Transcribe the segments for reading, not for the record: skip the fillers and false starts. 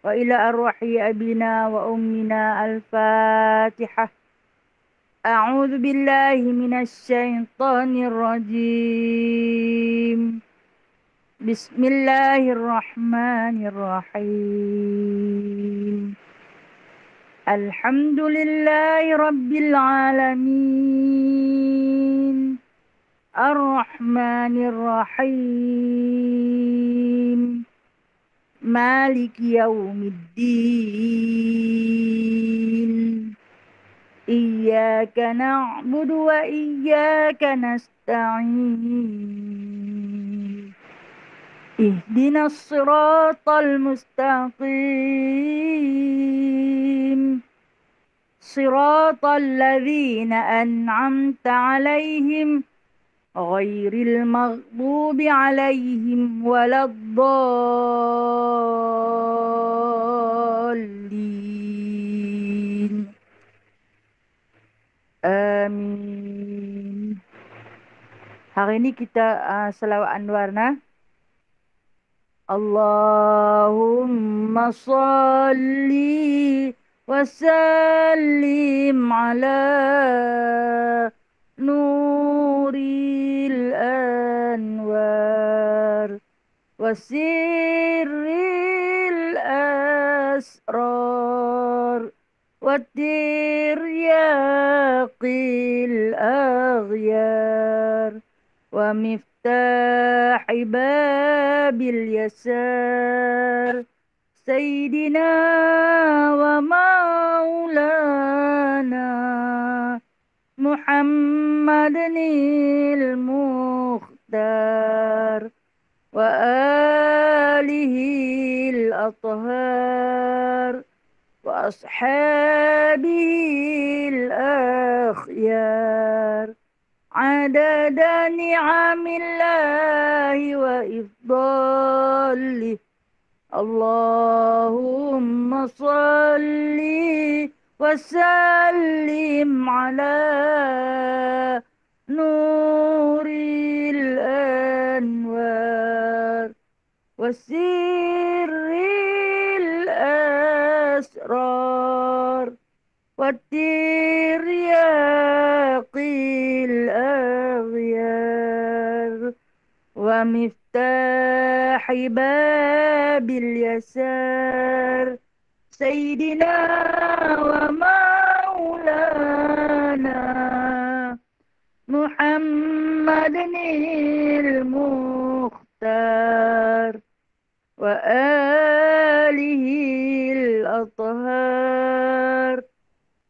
وإلى أرواح أبينا وأمنا الفاتحة. أعوذ بالله من الشيطان الرجيم. بسم الله الرحمن الرحيم. الحمد لله رب العالمين الرحمن الرحيم مالك يوم الدين إياك نعبد وإياك نستعين اهدنا الصراط المستقيم صراط الذين أنعمت عليهم غير المغضوب عليهم ولا الضالين. Amin. Hari ini kita selawat anwarna. Allahumma salli wa sallim ala nuril anwar wa sirril asrar wa tiryaqil aghyar wa مفتاح باب اليسار سيدنا ومولانا محمد المختار وآله الأطهار وأصحابه الأخيار عدد نعم الله وإفضاله. اللهم صل وسلم على نور الأنوار وسر الأسرار والترياق الأغيار ومفتاح باب اليسار سيدنا ومولانا محمد المختار وآله الأطهار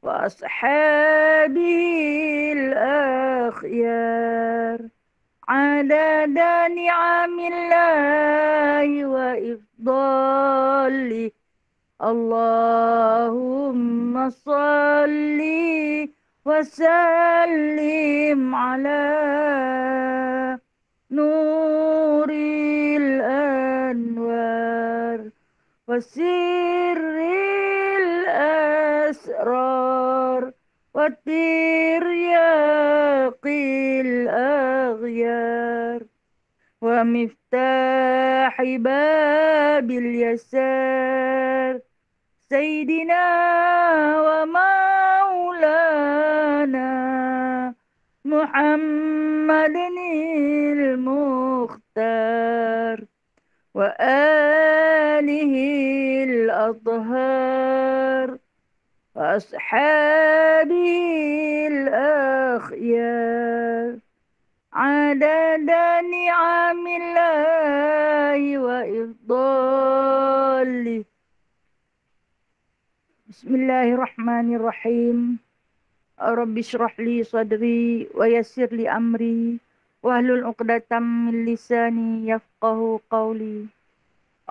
وأصحابه الأخيار عدد نعم الله وإفضاله. اللهم صل وسلم على نور الأنوار وسر الأسرار والترياق الأغيار ومفتاح باب اليسار سيدنا ومولانا محمد المختار وآله الأطهار وأصحابه الأخيار عدد نعم الله وإفضاله. بسم الله الرحمن الرحيم. رب اشرح لي صدري ويسر لي أمري واحلل عقدة من لساني يفقه قولي.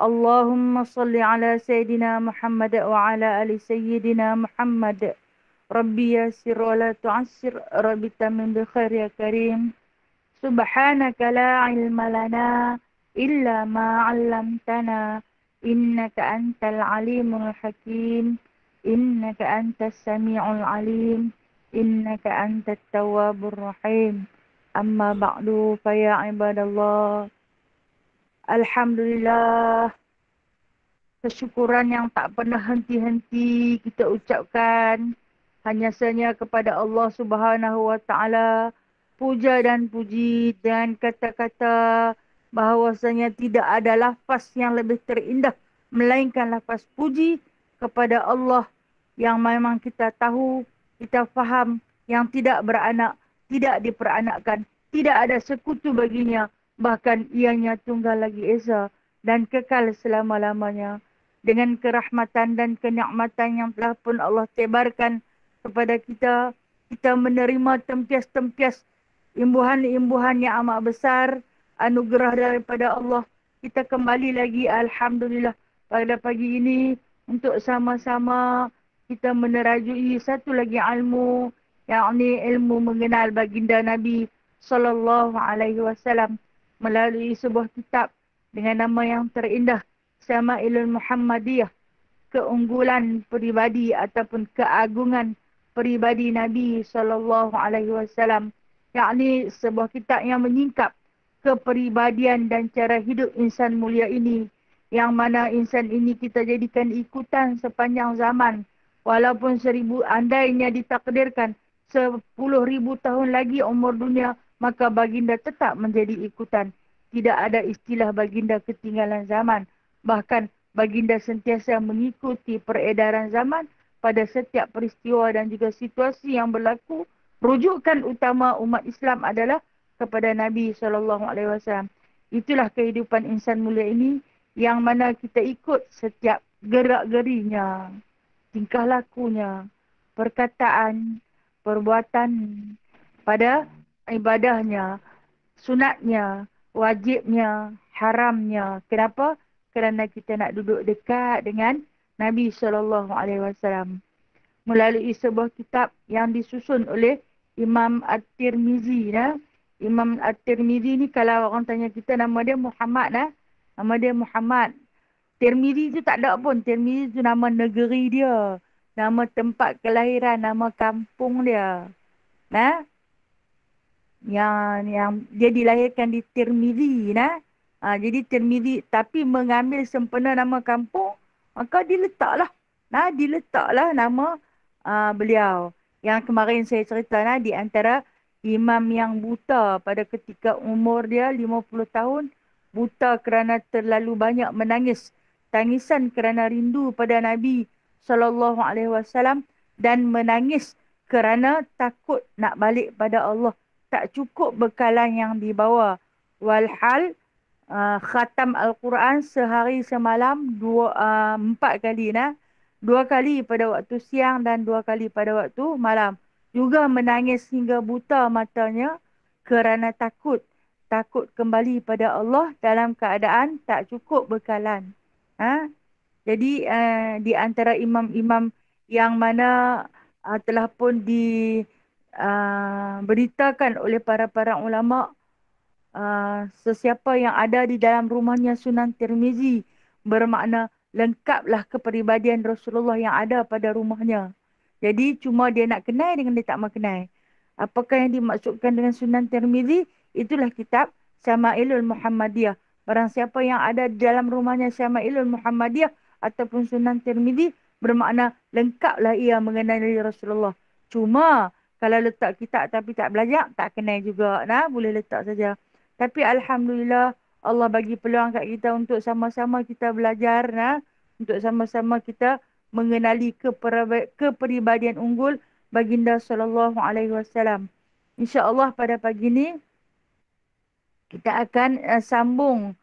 اللهم صل على سيدنا محمد وعلى آل سيدنا محمد. ربي يسر ولا تعسر ربي تمم بخير يا كريم. سبحانك لا علم لنا إلا ما علمتنا إنك أنت العليم الحكيم إنك أنت السميع العليم إنك أنت التواب الرحيم. أما بعد فيا عباد الله، Alhamdulillah kesyukuran yang tak pernah henti-henti kita ucapkan hanya sahaja kepada Allah Subhanahu wa taala. Puja dan puji dan kata-kata bahawasanya tidak ada lafaz yang lebih terindah melainkan lafaz puji kepada Allah yang memang kita tahu, kita faham, yang tidak beranak, tidak diperanakkan, tidak ada sekutu baginya, bahkan ianya tunggal lagi esa dan kekal selama-lamanya. Dengan kerahmatan dan kenikmatan yang telah pun Allah tebarkan kepada kita, kita menerima tempias-tempias imbuhan-imbuhan yang amat besar, anugerah daripada Allah. Kita kembali lagi, Alhamdulillah, pada pagi ini untuk sama-sama kita menerajui satu lagi ilmu, yakni ilmu mengenal baginda Nabi sallallahu alaihi wasallam melalui sebuah kitab dengan nama yang terindah, Syama'ilul Muhammadiyah, keunggulan peribadi ataupun keagungan peribadi Nabi sallallahu alaihi wasallam, yakni sebuah kitab yang menyingkap kepribadian dan cara hidup insan mulia ini, yang mana insan ini kita jadikan ikutan sepanjang zaman, walaupun 1000 andainya ditakdirkan 10,000 tahun lagi umur dunia, maka baginda tetap menjadi ikutan. Tidak ada istilah baginda ketinggalan zaman. Bahkan baginda sentiasa mengikuti peredaran zaman pada setiap peristiwa dan juga situasi yang berlaku. Rujukan utama umat Islam adalah kepada Nabi SAW. Itulah kehidupan insan mulia ini yang mana kita ikut setiap gerak-gerinya, tingkah lakunya, perkataan, perbuatan, pada ibadahnya, sunatnya, wajibnya, haramnya. Kenapa? Kerana kita nak duduk dekat dengan Nabi SAW melalui sebuah kitab yang disusun oleh Imam At-Tirmizi. Imam At-Tirmizi ni kalau orang tanya kita nama dia Muhammad. Nama dia Muhammad. Tirmizi tu tak ada pun. Tirmizi tu nama negeri dia. Nama tempat kelahiran, nama kampung dia. Yang dia dilahirkan di Tirmizi. Jadi Tirmizi, tapi mengambil sempena nama kampung, maka diletaklah nama beliau. Yang kemarin saya cerita di antara imam yang buta pada ketika umur dia 50 tahun, buta kerana terlalu banyak menangis. Tangisan kerana rindu pada Nabi SAW dan menangis kerana takut nak balik pada Allah. Tak cukup bekalan yang dibawa. Walhal khatam Al-Quran sehari semalam 4 kali. 2 kali pada waktu siang dan 2 kali pada waktu malam. Juga menangis hingga buta matanya kerana takut kembali pada Allah dalam keadaan tak cukup bekalan. Jadi di antara imam-imam yang mana telah pun beritakan oleh para ulama, sesiapa yang ada di dalam rumahnya Sunan Tirmizi, bermakna lengkaplah kepribadian Rasulullah yang ada pada rumahnya. Jadi cuma dia nak kenal dengan dia tak mau kenal. Apakah yang dimaksudkan dengan Sunan Tirmizi? Itulah kitab Syama'ilul Muhammadiyah. Barang siapa yang ada di dalam rumahnya Syama'ilul Muhammadiyah ataupun Sunan Tirmizi, bermakna lengkaplah ia mengenali Rasulullah. Cuma kalau letak kitab tapi tak belajar, tak kenal juga. Boleh letak saja. Tapi Alhamdulillah, Allah bagi peluang kat kita untuk sama-sama kita belajar. Untuk sama-sama kita mengenali kepribadian unggul baginda SAW. InsyaAllah pada pagi ini, kita akan sambung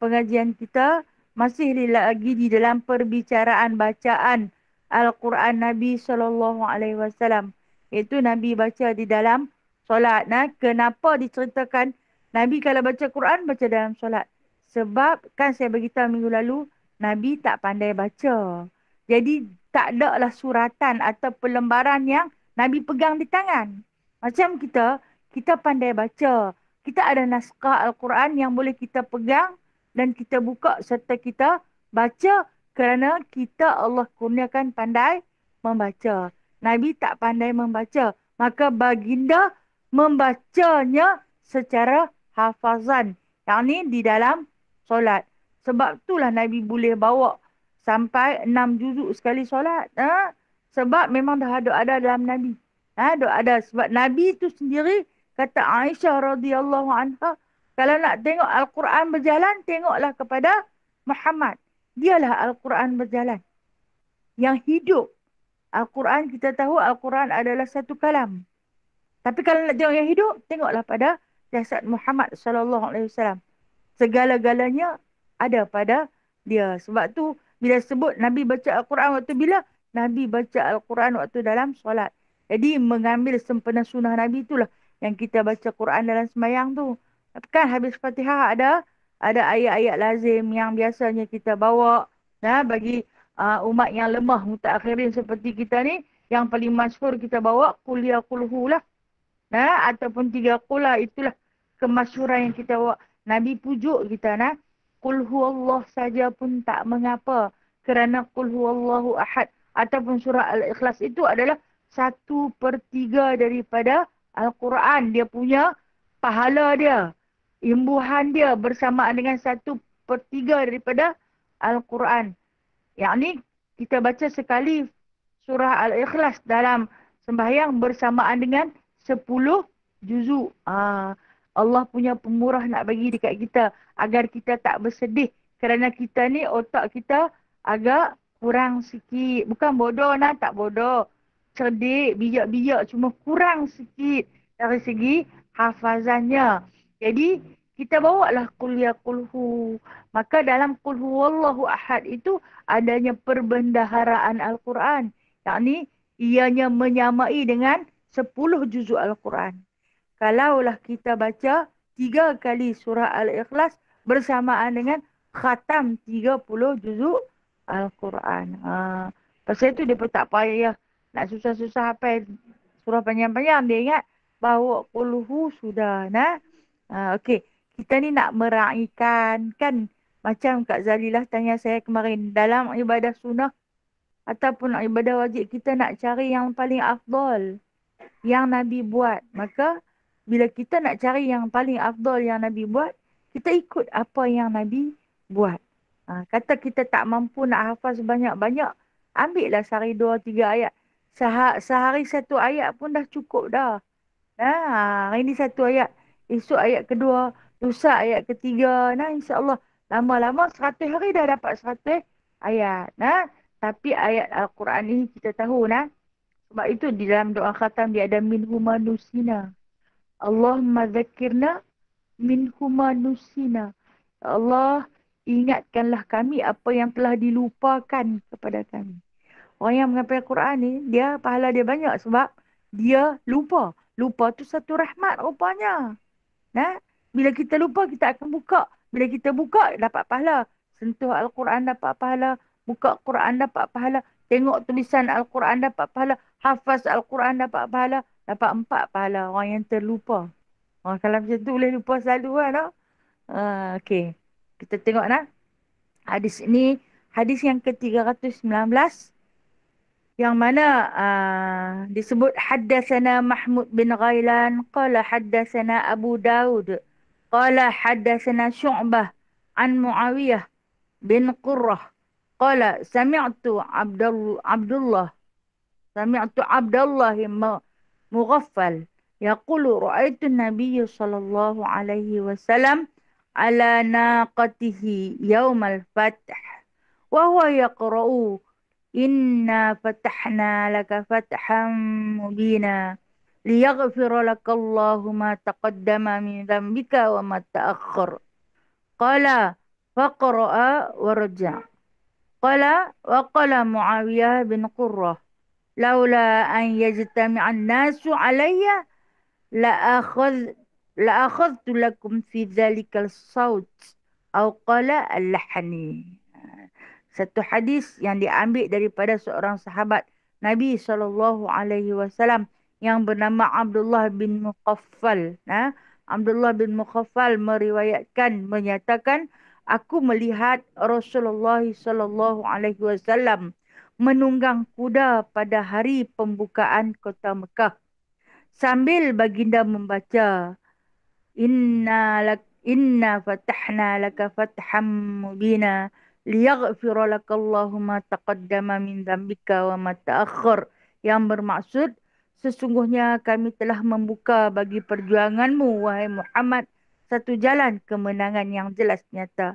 pengajian kita. Masih lagi di dalam perbicaraan bacaan Al-Quran Nabi SAW. Iaitu Nabi baca di dalam solat. Kenapa diceritakan Nabi kalau baca Quran, baca dalam solat? Sebab kan saya beritahu minggu lalu, Nabi tak pandai baca. Jadi tak ada lah suratan atau pelembaran yang Nabi pegang di tangan. Macam kita pandai baca. Kita ada naskah Al-Quran yang boleh kita pegang dan kita buka serta kita baca kerana kita Allah kurniakan pandai membaca. Nabi tak pandai membaca. Maka baginda membacanya secara hafazan. Yang ni di dalam solat. Sebab itulah Nabi boleh bawa sampai 6 juzuk sekali solat. Sebab memang dah ada dalam Nabi. Dah ada. Sebab Nabi tu sendiri, kata Aisyah radhiyallahu anha, kalau nak tengok Al-Quran berjalan, tengoklah kepada Muhammad. Dialah Al-Quran berjalan. Yang hidup. Al-Quran, kita tahu Al-Quran adalah satu kalam. Tapi kalau nak tengok yang hidup, tengoklah pada jasad Muhammad sallallahu alaihi wasallam. Segala-galanya ada pada dia. Sebab tu bila sebut Nabi baca Al-Quran waktu bila? Nabi baca Al-Quran waktu dalam solat. Jadi mengambil sempena sunnah Nabi itulah yang kita baca Quran dalam sembahyang tu. Kan habis Fatihah ada ayat-ayat lazim yang biasanya kita bawa bagi umat yang lemah mutaakhirin seperti kita ni, yang paling masyhur kita bawa qul ya qulhu lah. Ataupun 3 qul lah, itulah kemasyhuran yang kita bawa. Nabi pujuk kita qul huwallah saja pun tak mengapa, kerana qul huwallahu ahad ataupun surah Al-Ikhlas itu adalah 1/3 daripada Al-Quran. Dia punya pahala dia, imbuhan dia bersamaan dengan 1/3 daripada Al-Quran. Yang ni kita baca sekali surah Al-Ikhlas dalam sembahyang bersamaan dengan 10 juzuk. Allah punya pemurah nak bagi dekat kita agar kita tak bersedih. Kerana kita ni otak kita agak kurang sikit. Bukan bodoh tak bodoh. Cerdik, bijak-bijak, cuma kurang sikit dari segi hafazannya. Jadi kita bawalah qul ya qulhu. Maka dalam qul huwallahu ahad itu adanya perbendaharaan Al-Quran. Yakni ianya menyamai dengan 10 juzuk Al-Quran. Kalaulah kita baca 3 kali surah Al-Ikhlas bersamaan dengan khatam 30 juzuk Al-Quran. Pasal itu dia pun tak payah nak susah-susah hafal surah panjang-panjang. Dia ingat bawa qulhu sudah. Okey. Kita ni nak meraihkan, kan macam Kak Zalilah tanya saya kemarin, dalam ibadah sunnah ataupun ibadah wajib kita nak cari yang paling afdal yang Nabi buat. Maka bila kita nak cari yang paling afdal yang Nabi buat, kita ikut apa yang Nabi buat. Kata kita tak mampu nak hafaz sebanyak-banyak, ambillah sehari 2-3 ayat. Sehari 1 ayat pun dah cukup dah. Hari ni 1 ayat, esok ayat kedua, lusa ayat ketiga. InsyaAllah lama-lama 100 hari dah dapat 100 ayat. Tapi ayat Al-Quran ni kita tahu sebab itu di dalam doa khatam dia ada minhuma nusina. Allahumma zakirna minhuma nusina. Ya Allah, ingatkanlah kami apa yang telah dilupakan kepada kami. Orang yang menghafal Al-Quran ni, dia pahala dia banyak sebab dia lupa. Lupa tu satu rahmat rupanya. Bila kita lupa, kita akan buka. Bila kita buka, dapat pahala. Sentuh Al-Quran dapat pahala. Buka Quran dapat pahala. Tengok tulisan Al-Quran dapat pahala. Hafaz Al-Quran dapat pahala. Dapat 4 pahala. Orang yang terlupa. Kalau macam tu boleh lupa selalu kan. Okey. Kita tengok hadis ini. Hadis yang ke-319. Yang mana disebut haddatsana Mahmud bin Ghailan. Qala haddatsana Abu Daud. Qala haddatsana Syu'bah. An Muawiyah bin Qurrah. Qala sami'tu Abdullah Mughaffal yaqulu ra'aitu an-nabiy sallallahu alaihi wasallam ala naqatihi yawm al-fath wa huwa yaqra'u inna fatahna laka fathan mubina liyaghfira laka Allahu ma taqaddama min dhanbika wa ma ta'akhkhar. Qala faqra'a wa raja'. Qala wa qala Muawiyah bin Qurrah laula an yajtami'an nasu alayya la akhadtu lakum fi dhalikal saut au qala al-lahani. Satu hadis yang diambil daripada seorang sahabat Nabi SAW yang bernama Abdullah bin Mughaffal. Abdullah bin Mughaffal menyatakan, aku melihat Rasulullah SAW menunggang kuda pada hari pembukaan kota Mekah sambil baginda membaca inna fatahna laka fatham mubina liyaghfira lakallahu ma taqaddama min dzambika wa ma ta'akhkhar, yang bermaksud sesungguhnya kami telah membuka bagi perjuanganmu wahai Muhammad satu jalan kemenangan yang jelas nyata,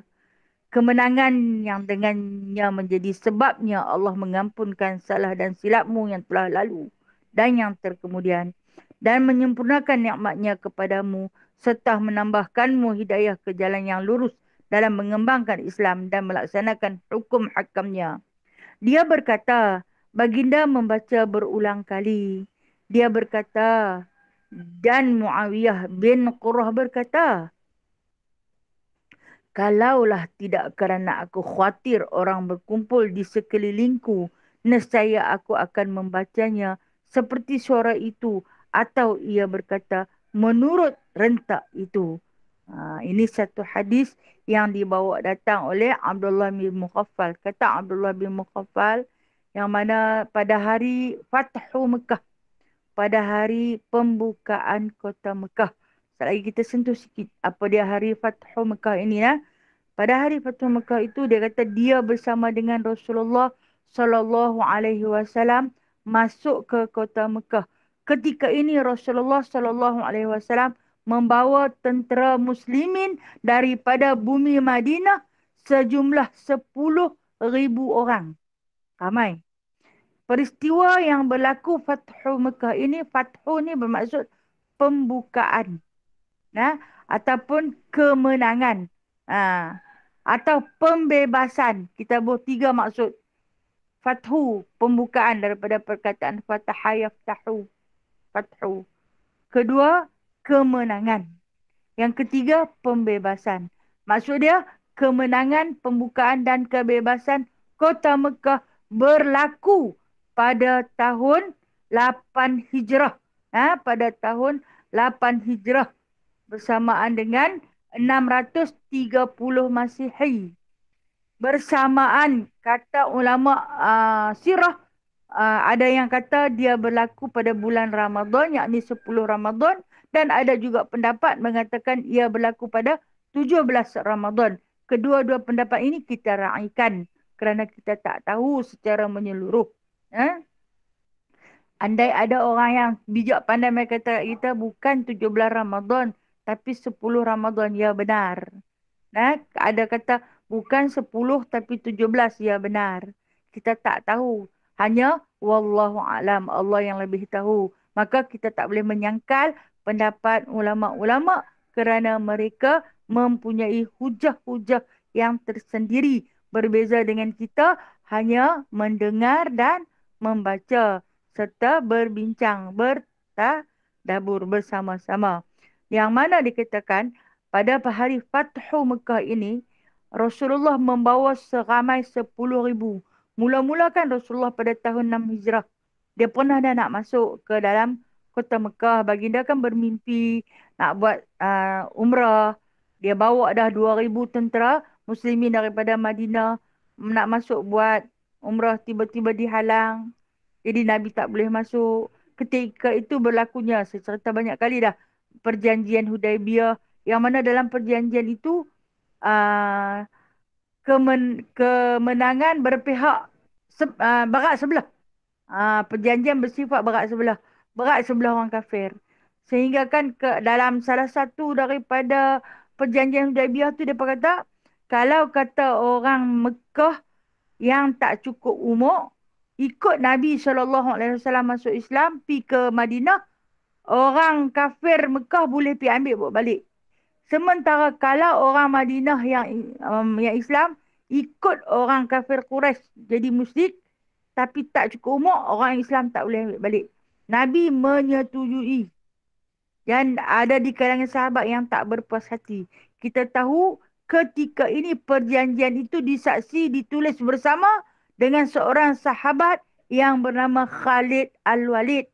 kemenangan yang dengannya menjadi sebabnya Allah mengampunkan salah dan silapmu yang telah lalu dan yang terkemudian, dan menyempurnakan nikmatnya kepadamu serta menambahkanmu hidayah ke jalan yang lurus dalam mengembangkan Islam dan melaksanakan hukum hakamnya. Dia berkata, baginda membaca berulang kali. Dia berkata, dan Muawiyah bin Qurrah berkata, kalaulah tidak kerana aku khawatir orang berkumpul di sekelilingku, nescaya aku akan membacanya seperti suara itu, atau ia berkata menurut rentak itu. Ini satu hadis yang dibawa datang oleh Abdullah bin Mughaffal. Kata Abdullah bin Mughaffal, yang mana pada hari Fathu Mekah, pada hari pembukaan kota Mekah. Sekali lagi kita sentuh sikit apa dia hari Fathu Mekah ini ya. Pada hari Fathu Mekah itu dia kata dia bersama dengan Rasulullah sallallahu alaihi wasallam masuk ke kota Mekah. Ketika ini Rasulullah sallallahu alaihi wasallam membawa tentera muslimin daripada bumi Madinah sejumlah 10,000 orang. Ramai. Peristiwa yang berlaku Fathu Mekah ini, Fathu ni bermaksud pembukaan. Nah, ataupun kemenangan. Atau pembebasan. Kita buat tiga maksud. Fathu, pembukaan daripada perkataan Fataha yaftahu. Fathu. Kedua, kemenangan. Yang ketiga, pembebasan. Maksud dia, kemenangan, pembukaan dan kebebasan kota Mekah berlaku pada tahun 8 Hijrah. Pada tahun 8 Hijrah. Bersamaan dengan 630 Masihi. Bersamaan, kata ulama sirah, ada yang kata dia berlaku pada bulan Ramadan, yakni 10 Ramadan. Dan ada juga pendapat mengatakan ia berlaku pada 17 Ramadan. Kedua-dua pendapat ini kita raikan kerana kita tak tahu secara menyeluruh. Andai ada orang yang bijak pandai mereka kata kita bukan 17 Ramadan tapi 10 Ramadan, ya benar. Ada kata bukan 10 tapi 17, ya benar. Kita tak tahu. Hanya wallahu alam, Allah yang lebih tahu. Maka kita tak boleh menyangkal pendapat ulama-ulama kerana mereka mempunyai hujah-hujah yang tersendiri. Berbeza dengan kita hanya mendengar dan membaca serta berbincang, bertadabur bersama-sama. Yang mana dikatakan pada hari Fathu Mekah ini, Rasulullah membawa seramai 10,000. Mula-mula kan Rasulullah pada tahun 6 Hijrah. Dia pernah dah nak masuk ke dalam kota Mekah. Baginda kan bermimpi nak buat umrah. Dia bawa dah 2,000 tentera muslimin daripada Madinah. Nak masuk buat umrah, tiba-tiba dihalang. Jadi Nabi tak boleh masuk. Ketika itu berlakunya, saya cerita banyak kali dah, perjanjian Hudaibiyah. Yang mana dalam perjanjian itu, kemenangan berpihak berat sebelah. Perjanjian bersifat berat sebelah. Berat sebelah orang kafir. Sehingga kan dalam salah satu daripada perjanjian Hudaibiyah tu dia berkata, kalau kata orang Mekah yang tak cukup umur ikut Nabi SAW masuk Islam, pi ke Madinah, orang kafir Mekah boleh pi ambil buat balik. Sementara kalau orang Madinah yang Islam ikut orang kafir Quraisy jadi musyrik, tapi tak cukup umur, orang Islam tak boleh ambil balik. Nabi menyetujui. Dan ada di kalangan sahabat yang tak berpuas hati. Kita tahu ketika ini perjanjian itu disaksi, ditulis bersama dengan seorang sahabat yang bernama Khalid Al-Walid.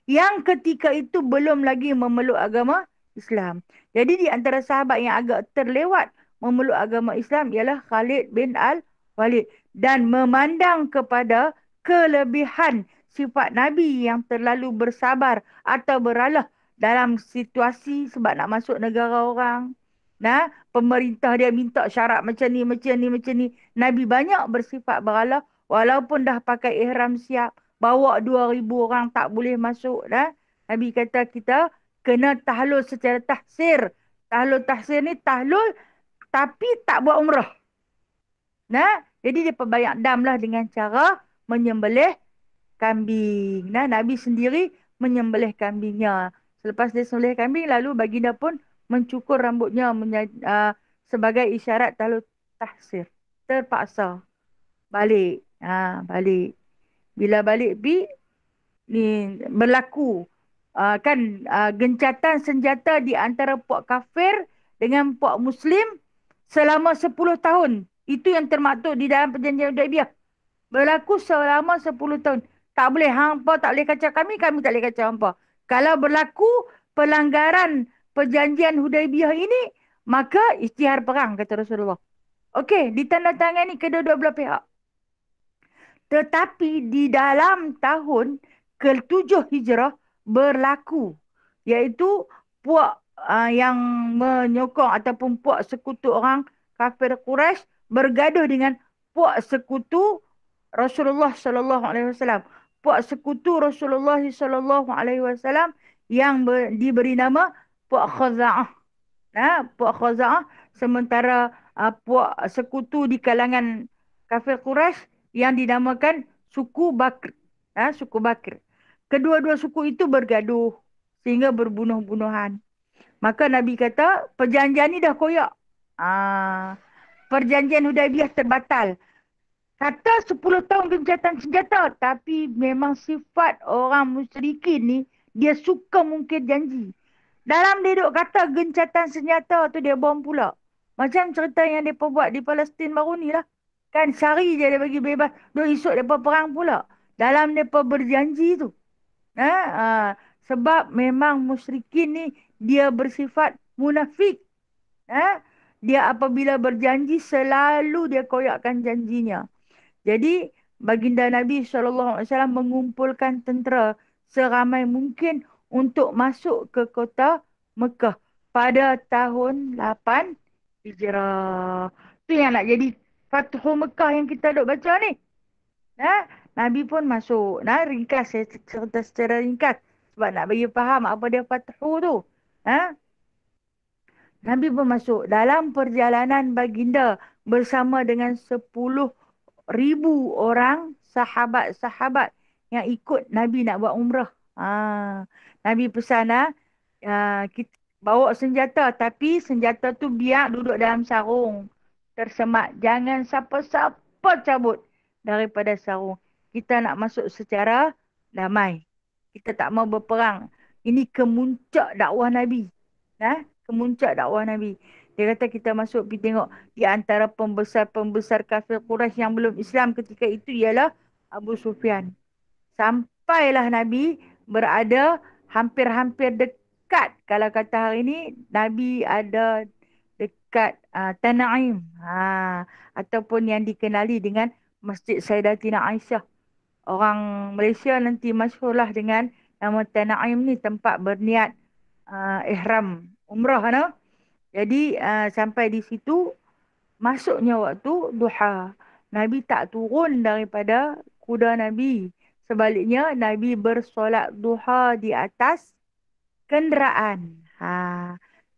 Yang ketika itu belum lagi memeluk agama Islam. Jadi di antara sahabat yang agak terlewat memeluk agama Islam ialah Khalid bin Al-Walid. Dan memandang kepada kelebihan sifat Nabi yang terlalu bersabar atau beralah dalam situasi sebab nak masuk negara orang. Nah, pemerintah dia minta syarat macam ni, macam ni, macam ni. Nabi banyak bersifat beralah. Walaupun dah pakai ihram siap. Bawa 2,000 orang tak boleh masuk. Dah. Nabi kata kita kena tahlul secara tahsir. Tahlul tahsir ni tahlul tapi tak buat umrah. Nah, jadi dia perbanyak dam lah dengan cara menyembelih kambing. Nah, Nabi sendiri menyembelih kambingnya. Selepas dia sembelih kambing, lalu baginda pun mencukur rambutnya sebagai isyarat tahlul tahsir. Terpaksa balik. Balik. Bila balik ni berlaku gencatan senjata di antara puak kafir dengan puak muslim selama 10 tahun. Itu yang termaktub di dalam perjanjian Hudaibiyah. Berlaku selama 10 tahun. Tak boleh hampa, tak boleh kacau kami, kami tak boleh kacau hampa. Kalau berlaku pelanggaran perjanjian Hudaibiyah ini, maka isytihar perang, kata Rasulullah. Okey, ditandatangani kedua-dua belah pihak. Tetapi di dalam tahun ke-7 Hijrah berlaku, iaitu puak yang menyokong ataupun puak sekutu orang kafir Quraisy bergaduh dengan puak sekutu Rasulullah sallallahu alaihi wasallam. Puak sekutu Rasulullah sallallahu alaihi wasallam yang diberi nama puak Khaza'ah. Puak Khaza'ah sementara puak sekutu di kalangan kafir Quraisy yang dinamakan suku Bakr. Suku Bakr. Kedua-dua suku itu bergaduh sehingga berbunuh-bunuhan. Maka Nabi kata, perjanjian ni dah koyak. Perjanjian Hudaibiyah terbatal. Kata 10 tahun gencatan senjata. Tapi memang sifat orang musyrikin ni, dia suka mungkir janji. Dalam dia duk kata gencatan senjata tu dia bom pula. Macam cerita yang dia buat di Palestin baru ni lah. Kan sehari je dia bagi bebas. Duk esok dia perang pula. Dalam dia berjanji tu. Sebab memang musyrikin ni dia bersifat munafik. Dia apabila berjanji selalu dia koyakkan janjinya. Jadi baginda Nabi SAW mengumpulkan tentera seramai mungkin untuk masuk ke kota Mekah pada tahun 8 Hijrah. Tu yang nak jadi Fathu Mekah yang kita duk baca ni. Nabi pun masuk. Ringkas, saya cerita secara ringkas. Sebab nak bagi faham apa dia Fathu tu. Nabi pun masuk. Dalam perjalanan baginda bersama dengan 10,000 orang sahabat-sahabat yang ikut Nabi nak buat umrah. Nabi pesan kita bawa senjata tapi senjata tu biar duduk dalam sarung. Tersemat. Jangan siapa-siapa cabut daripada sarung. Kita nak masuk secara damai. Kita tak mau berperang. Ini kemuncak dakwah Nabi. Kemuncak dakwah Nabi. Dia kata kita masuk pergi tengok di antara pembesar-pembesar kafir Quraisy yang belum Islam ketika itu ialah Abu Sufyan. Sampailah Nabi berada hampir-hampir dekat. Kalau kata hari ini, Nabi ada dekat Tanaim. Ataupun yang dikenali dengan Masjid Sayyidatina Aisyah. Orang Malaysia nanti masyhurlah dengan nama Tanaim ni, tempat berniat ihram umrah. Jadi sampai di situ, masuknya waktu duha. Nabi tak turun daripada kuda Nabi. Sebaliknya, Nabi bersolat duha di atas kenderaan.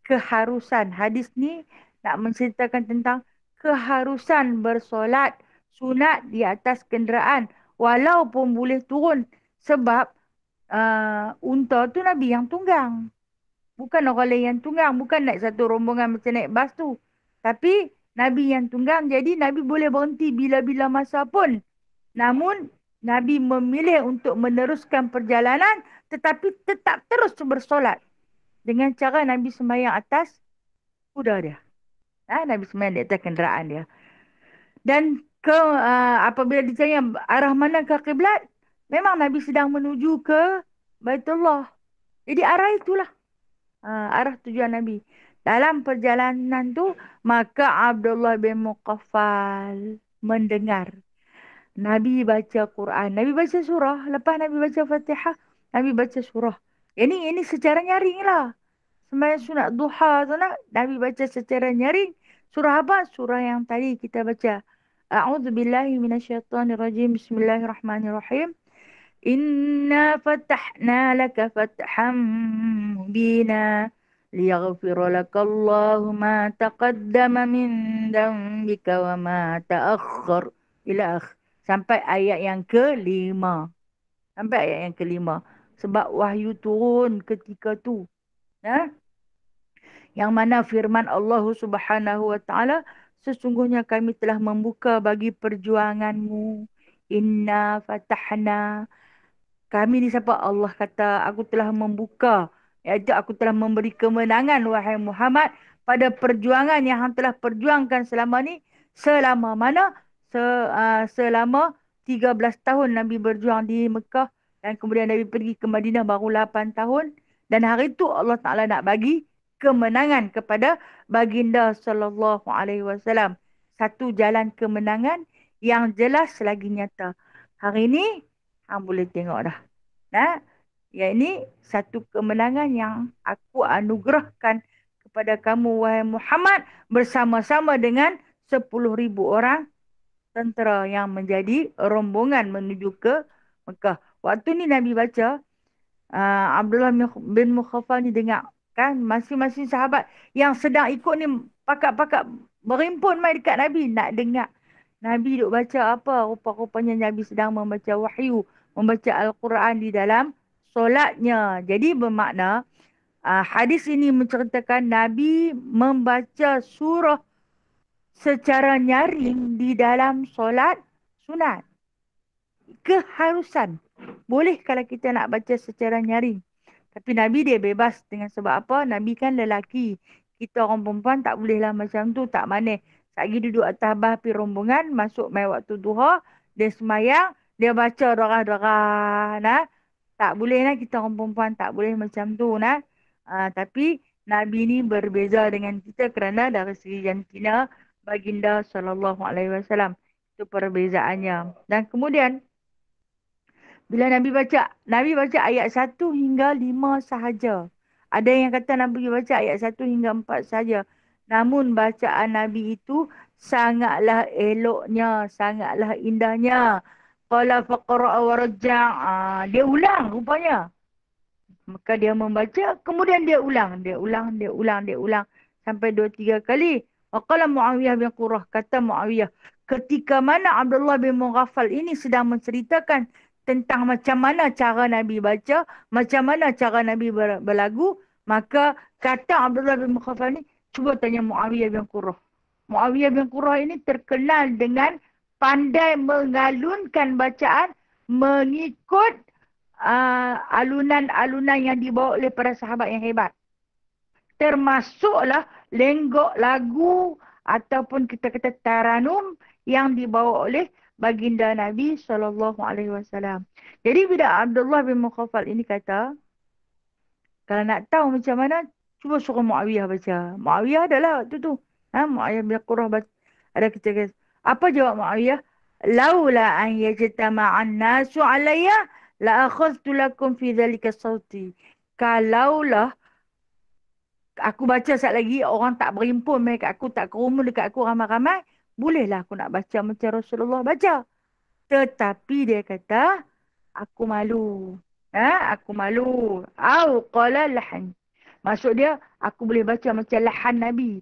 Keharusan. Hadis ni nak menceritakan tentang keharusan bersolat sunat di atas kenderaan. Walaupun boleh turun. Sebab unta tu Nabi yang tunggang. Bukan orang lain yang tunggang. Bukan naik satu rombongan macam naik bas tu. Tapi Nabi yang tunggang. Jadi Nabi boleh berhenti bila-bila masa pun. Namun Nabi memilih untuk meneruskan perjalanan. Tetapi tetap terus bersolat. Dengan cara Nabi sembahyang atas kuda dia. Nabi sembahyang di atas kenderaan dia. Dan apabila ditanya arah mana ke kiblat. Memang Nabi sedang menuju ke Baitullah. Jadi arah itulah. Arah tujuan Nabi. Dalam perjalanan tu, maka Abdullah bin Muqaffal mendengar Nabi baca Quran. Nabi baca surah. Lepas Nabi baca Fatihah, Nabi baca surah. Ini secara nyaring lah. Sembahyang sunat duha tu nak Nabi baca secara nyaring. Surah apa? Surah yang tadi kita baca. A'udzubillahi minasyaitonirrajim. Bismillahirrahmanirrahim. Inna fatahna laka fathan mubina liyaghfira laka Allahu ma taqaddama min dhanbika wa ma ta'akhkhar ila sampai ayat yang kelima. Sampai ayat yang kelima. Sebab wahyu turun ketika tu. Ya? Yang mana firman Allah Subhanahu wa taala, sesungguhnya kami telah membuka bagi perjuanganmu. Inna fatahna. Kami ni siapa? Allah kata, aku telah membuka. Iaitu aku telah memberi kemenangan wahai Muhammad pada perjuangan yang hang telah perjuangkan selama ni. Selama mana? Selama 13 tahun Nabi berjuang di Mekah. Dan kemudian Nabi pergi ke Madinah baru 8 tahun. Dan hari itu Allah Ta'ala nak bagi kemenangan kepada baginda sallallahu alaihi wasallam. Satu jalan kemenangan yang jelas lagi nyata. Hari ini hang boleh tengok dah. Nah, ya ini satu kemenangan yang aku anugerahkan kepada kamu wahai Muhammad bersama-sama dengan 10,000 orang tentera yang menjadi rombongan menuju ke Mekah. Waktu ni Nabi baca, Abdullah bin Mukhafal ni dengar kan masing-masing sahabat yang sedang ikut ni pakak-pakak berimpun mai dekat Nabi nak dengar Nabi duk baca apa. Rupa-rupanya Nabi sedang membaca wahyu, membaca Al-Quran di dalam solatnya. Jadi bermakna hadis ini menceritakan Nabi membaca surah secara nyaring di dalam solat sunat. Keharusan. Boleh kalau kita nak baca secara nyaring. Tapi Nabi dia bebas dengan sebab apa? Nabi kan lelaki. Kita orang perempuan tak bolehlah macam tu. Tak manis. Sagi duduk atas bahapi rombongan. Masuk mai waktu duha. Dia semayang. Dia baca doa-doa. Nah. Tak boleh lah kita orang perempuan. Tak boleh macam tu. Nah. Tapi Nabi ni berbeza dengan kita kerana dari segi jantina baginda SAW. Itu perbezaannya. Dan kemudian bila Nabi baca ayat 1 hingga 5 sahaja. Ada yang kata Nabi baca ayat 1 hingga 4 sahaja. Namun bacaan Nabi itu sangatlah eloknya, sangatlah indahnya. Qala faqra'a wa raja'. Dia ulang rupanya. Maka dia membaca, kemudian dia ulang. Dia ulang. Sampai 2-3 kali. Waqala Muawiyah bin Qurrah. Kata Muawiyah. Ketika mana Abdullah bin Mughaffal ini sedang menceritakan tentang macam mana cara Nabi baca, macam mana cara Nabi berlagu, maka kata Abdullah bin Mughaffal ini, cuba tanya Muawiyah bin Qurrah. Muawiyah bin Qurrah ini terkenal dengan pandai mengalunkan bacaan mengikut alunan-alunan yang dibawa oleh para sahabat yang hebat. Termasuklah lenggok lagu ataupun kita kata taranum yang dibawa oleh baginda Nabi SAW. Jadi bila Abdullah bin Mughaffal ini kata, kalau nak tahu macam mana, cuba suruh Muawiyah baca. Muawiyah adalah waktu tu. Muawiyah bin Qurrah ada kita. Apa jawab Muawiyah? Laula an yajtama'an nasu alayya la akhadtu lakum fi dhalika sauti. Kalaulah aku baca sekali lagi, orang tak berimpun dekat aku, tak kerumun dekat aku ramai-ramai, bolehlah aku nak baca macam Rasulullah baca. Tetapi dia kata, aku malu. Aku malu. Au qala lahan. Maksud dia, aku boleh baca macam lahan Nabi.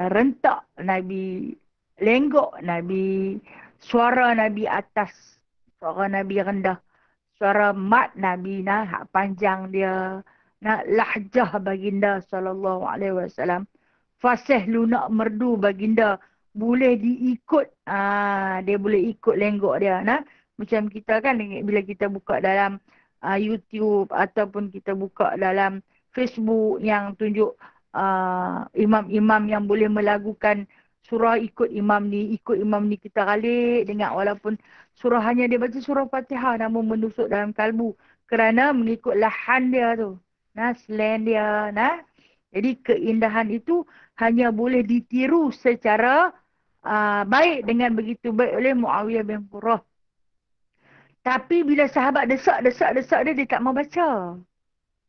Rentak Nabi, lenggok Nabi, suara Nabi atas, suara Nabi rendah, suara mat Nabi hak panjang dia, lahjah baginda SAW, fasih lunak merdu baginda, boleh diikut, dia boleh ikut lenggok dia. Macam kita kan bila kita buka dalam YouTube ataupun kita buka dalam Facebook yang tunjuk imam-imam yang boleh melagukan surah ikut imam ni kita galik dengar, walaupun surah hanya dia baca surah Fatihah namun menusuk dalam kalbu kerana mengikut lahan dia tu, slang dia. Jadi keindahan itu hanya boleh ditiru secara baik, dengan begitu baik oleh Muawiyah bin Qurrah. Tapi bila sahabat desak dia tak mau baca.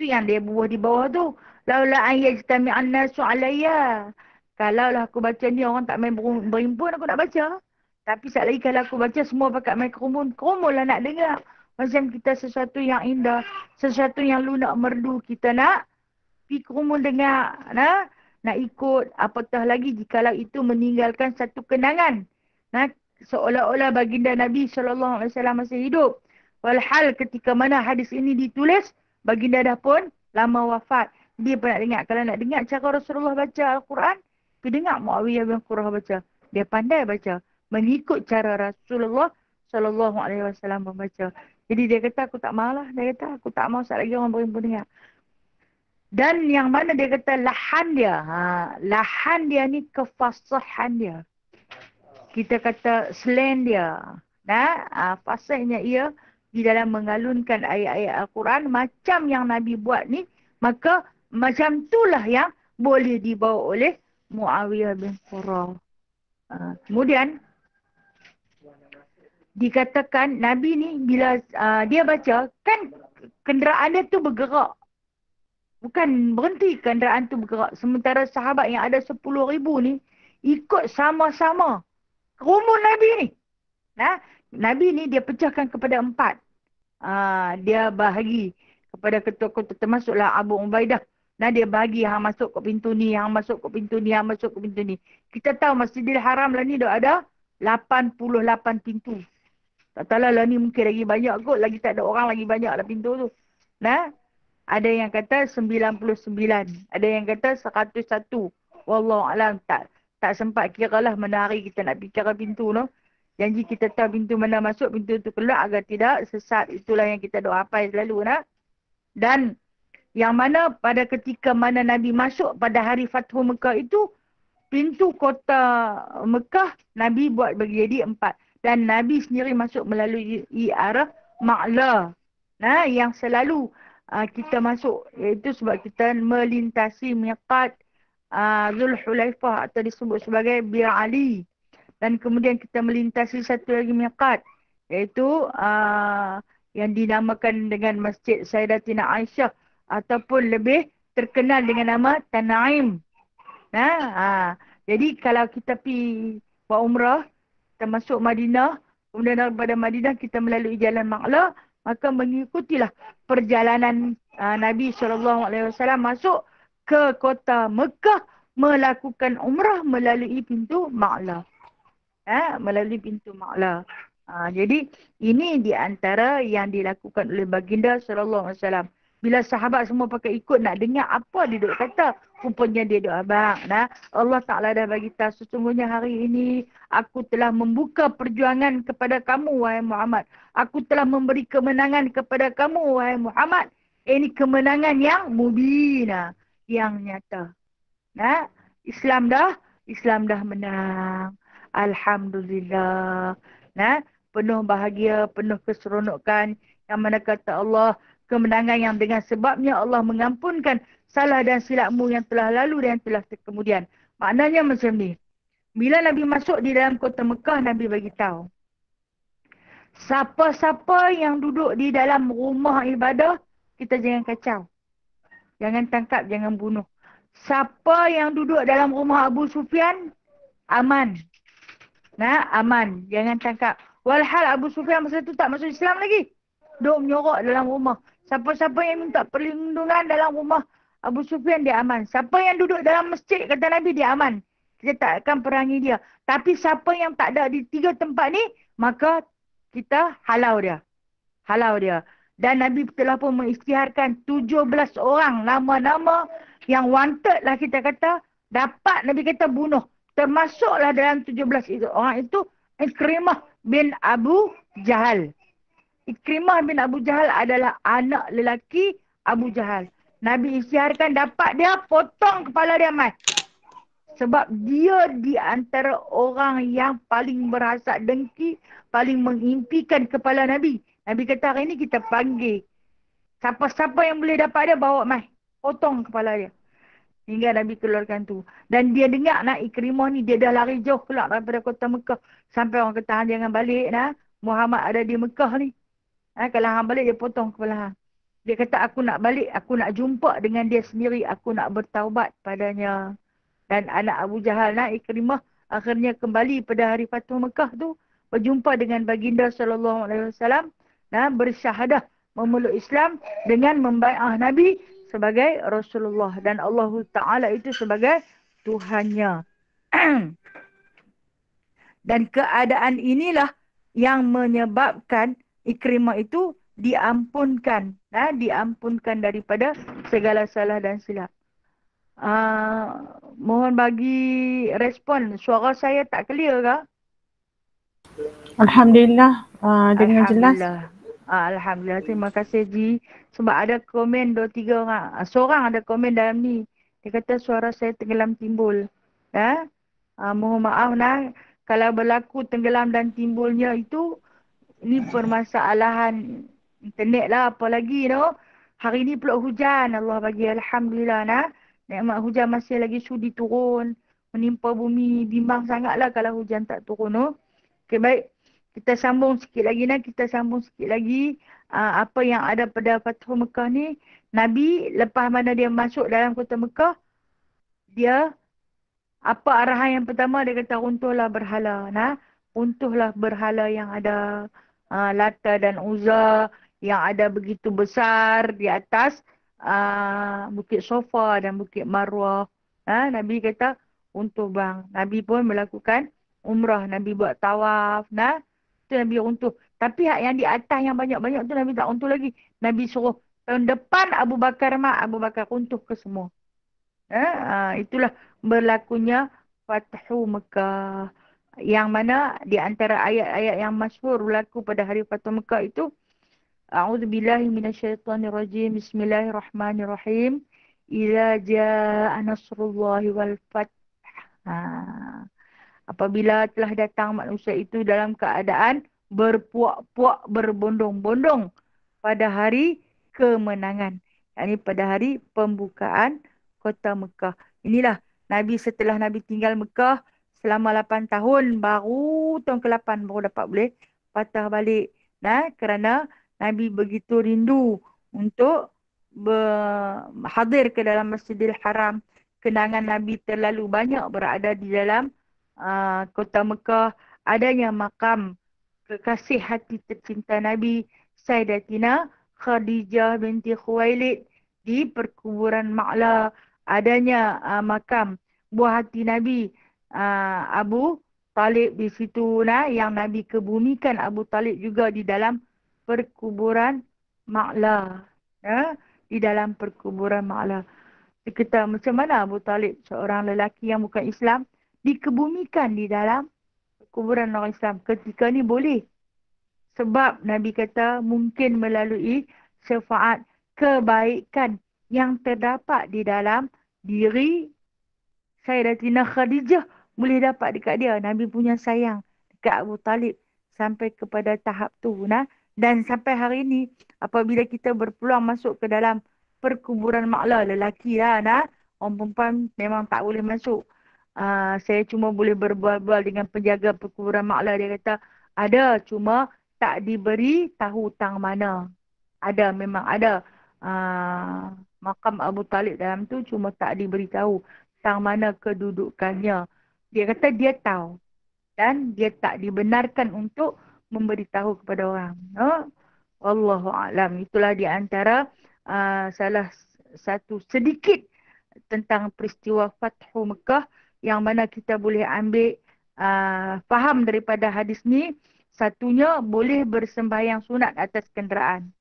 Tu yang dia buah di bawah tu. Laula an yajtami'an nasu alayya. Kalaulah aku baca ni orang tak main berimpun, aku nak baca. Tapi sekali lagi kalau aku baca semua pakai main kerumun. Kerumun lah nak dengar. Macam kita sesuatu yang indah, sesuatu yang lunak merdu kita nak pergi kerumun dengar. Nak ikut. Apatah lagi jikalau itu meninggalkan satu kenangan. Nah, seolah-olah baginda Nabi SAW masih hidup. Walhal ketika mana hadis ini ditulis, baginda dah pun lama wafat. Dia pun nak dengar. Kalau nak dengar cara Rasulullah baca Al-Quran, pergi dengar Muawiyah bin Qurrah baca. Dia pandai baca. Mengikut cara Rasulullah SAW membaca. Jadi dia kata, aku tak mahu lah. Dia kata, aku tak mahu sekali lagi orang berimpun dengar. Dan yang mana dia kata lahan dia. Lahan dia ni kefasahan dia. Kita kata slang dia. Fasihnya ia di dalam mengalunkan ayat-ayat Al-Quran macam yang Nabi buat ni, maka macam itulah yang boleh dibawa oleh Muawiyah bin Qurrah. Kemudian dikatakan Nabi ni bila dia baca, kan kenderaan dia tu bergerak. Bukan berhenti kenderaan tu bergerak. Sementara sahabat yang ada 10,000 ni ikut sama-sama kerumun Nabi ni. Nabi ni dia pecahkan kepada 4. Dia bahagi kepada ketua-ketua, termasuklah Abu Ubaidah. Dia bahagi yang masuk ke pintu ni, yang masuk ke pintu ni, yang masuk ke pintu ni. Kita tahu Masjidil Haram lah ni dah ada 88 pintu. Tak tahu lah ni mungkin lagi banyak kot. Lagi tak ada orang, lagi banyak lah pintu tu. Ada yang kata 99. Ada yang kata 101. Wallahualam, tak sempat kira lah mana hari kita nak bicara pintu tu. Janji kita tahu pintu mana masuk, pintu tu keluar agar tidak sesat. Itulah yang kita doa hafal selalu. Dan yang mana pada ketika mana Nabi masuk pada hari Fathu Mekah itu, pintu kota Mekah Nabi buat bagi jadi 4. Dan Nabi sendiri masuk melalui arah Ma'la. Yang selalu kita masuk, iaitu sebab kita melintasi miqat Zulhulaifah atau disebut sebagai Bir Ali. Dan kemudian kita melintasi satu lagi miqat, iaitu yang dinamakan dengan Masjid Sayyidatina Aisyah ataupun lebih terkenal dengan nama Tanaim. Jadi kalau kita pergi buat umrah, kita masuk Madinah, kemudian daripada Madinah kita melalui jalan Ma'la, maka mengikutilah perjalanan Nabi SAW masuk ke kota Mekah melakukan umrah melalui pintu Ma'la. Melalui pintu Ma'la. Jadi ini di antara yang dilakukan oleh baginda SAW. Bila sahabat semua pakai ikut nak dengar apa dia duk kata, rupanya dia duk abang. Allah Ta'ala dah bagi tahu, sesungguhnya hari ini aku telah membuka perjuangan kepada kamu wahai Muhammad. Aku telah memberi kemenangan kepada kamu wahai Muhammad. Ini kemenangan yang mubina, yang nyata. Islam dah menang. Alhamdulillah. Penuh bahagia, penuh keseronokan. Yang mana kata Allah, kemenangan yang dengan sebabnya Allah mengampunkan salah dan silapmu yang telah lalu dan yang telah kemudian. Maknanya macam ni. Bila Nabi masuk di dalam kota Mekah, Nabi bagi tahu, siapa-siapa yang duduk di dalam rumah ibadah, kita jangan kacau. Jangan tangkap, jangan bunuh. Siapa yang duduk dalam rumah Abu Sufyan, aman. Aman. Jangan tangkap. Walhal Abu Sufyan masa tu tak masuk Islam lagi. Duk menyorok dalam rumah. Siapa-siapa yang minta perlindungan dalam rumah Abu Sufyan, dia aman. Siapa yang duduk dalam masjid, kata Nabi, dia aman. Kita tak akan perangi dia. Tapi siapa yang tak ada di 3 tempat ni, maka kita halau dia. Halau dia. Dan Nabi telah pun mengisytiharkan 17 orang nama-nama yang wanted lah kita kata, dapat Nabi kata bunuh. Termasuklah dalam 17 itu. Orang itu Ikrimah bin Abu Jahal. Ikrimah bin Abu Jahal adalah anak lelaki Abu Jahal. Nabi isytiharkan dapat dia, potong kepala dia mai. Sebab dia di antara orang yang paling berhasad dengki, paling mengimpikan kepala Nabi. Nabi kata hari ini kita panggil. Siapa-siapa yang boleh dapat dia, bawa mai. Potong kepala dia. Hingga Nabi keluarkan tu. Dan dia dengar Ikrimah ni, dia dah lari jauh keluar daripada kota Mekah. Sampai orang kata, jangan balik. Muhammad ada di Mekah ni. Kalau hang balik, dia potong kepala hang. Dia kata, aku nak balik, aku nak jumpa dengan dia sendiri, aku nak bertaubat padanya. Dan anak Abu Jahal, Ikrimah, akhirnya kembali pada hari Fathu Mekah tu, berjumpa dengan baginda SAW, bersyahadah memeluk Islam dengan membai'ah Nabi sebagai Rasulullah. Dan Allah Ta'ala itu sebagai Tuhannya. Dan keadaan inilah yang menyebabkan Ikrimah itu diampunkan. Diampunkan daripada segala salah dan silap. Mohon bagi respon. Suara saya tak clear ke? Alhamdulillah, dengan jelas. Alhamdulillah. Alhamdulillah. Terima kasih Ji. Sebab ada komen 2-3 orang. Seorang ada komen dalam ni. Dia kata suara saya tenggelam timbul. Mohon maaf kalau berlaku tenggelam dan timbulnya itu, ini permasalahan internet lah apa lagi tu. Hari ni pula hujan. Allah bagi Alhamdulillah nikmat hujan masih lagi sudi turun. Menimpa bumi. Bimbang sangatlah kalau hujan tak turun tu. Okay, baik. Kita sambung sikit lagi Kita sambung sikit lagi. Apa yang ada pada Fathu Mekah ni. Nabi lepas mana dia masuk dalam kota Mekah. Dia apa arahan yang pertama, dia kata runtuhlah berhala. Runtuhlah berhala yang ada Lata dan Uzza yang ada begitu besar di atas Bukit Sofa dan Bukit Marwah. Nabi kata runtuh bang. Nabi pun melakukan umrah. Nabi buat tawaf. Itu Nabi runtuh. Tapi yang di atas yang banyak-banyak tu Nabi tak runtuh lagi. Nabi suruh tahun depan Abu Bakar runtuh ke semua. Itulah berlakunya Fathu Mekah. Yang mana di antara ayat-ayat yang masyhur berlaku pada hari Fathu Mekah itu, A'udzubillahi minasyaitonirrajim. Bismillahirrahmanirrahim. Idza jaa nasrullahi wal fath. Apabila telah datang manusia itu dalam keadaan berpuak-puak, berbondong-bondong pada hari kemenangan. Ini pada hari pembukaan kota Mekah. Inilah Nabi setelah Nabi tinggal Mekah selama 8 tahun, baru tahun ke-8 baru dapat boleh patah balik. Kerana Nabi begitu rindu untuk hadir ke dalam Masjidil Haram. Kenangan Nabi terlalu banyak berada di dalam kota Mekah. Adanya makam kekasih hati tercinta Nabi, Sayyidatina Khadijah binti Khuwailid di perkuburan Ma'la. Adanya makam buah hati Nabi, Abu Talib di situ, yang Nabi kebumikan Abu Talib juga di dalam perkuburan Ma'la. Di dalam perkuburan Ma'la. Kita macam mana Abu Talib, seorang lelaki yang bukan Islam, dikebumikan di dalam kuburan orang Islam. Ketika ni boleh. Sebab Nabi kata mungkin melalui syafaat kebaikan yang terdapat di dalam diri Sayyidatina Khadijah boleh dapat dekat dia. Nabi punya sayang dekat Abu Talib sampai kepada tahap tu. Dan sampai hari ini apabila kita berpeluang masuk ke dalam perkuburan Ma'la, lelaki lah. Orang perempuan memang tak boleh masuk. Saya cuma boleh berbual-bual dengan penjaga perkuburan Ma'la. Dia kata ada, cuma tak diberi tahu tang mana. Ada, memang ada. Makam Abu Talib dalam tu cuma tak diberitahu tang mana kedudukannya. Dia kata dia tahu. Dan dia tak dibenarkan untuk memberitahu kepada orang. Wallahu'alam. Itulah di antara salah satu sedikit tentang peristiwa Fathu Mekah yang mana kita boleh ambil faham daripada hadis ni. Satunya, boleh bersembahyang sunat atas kenderaan.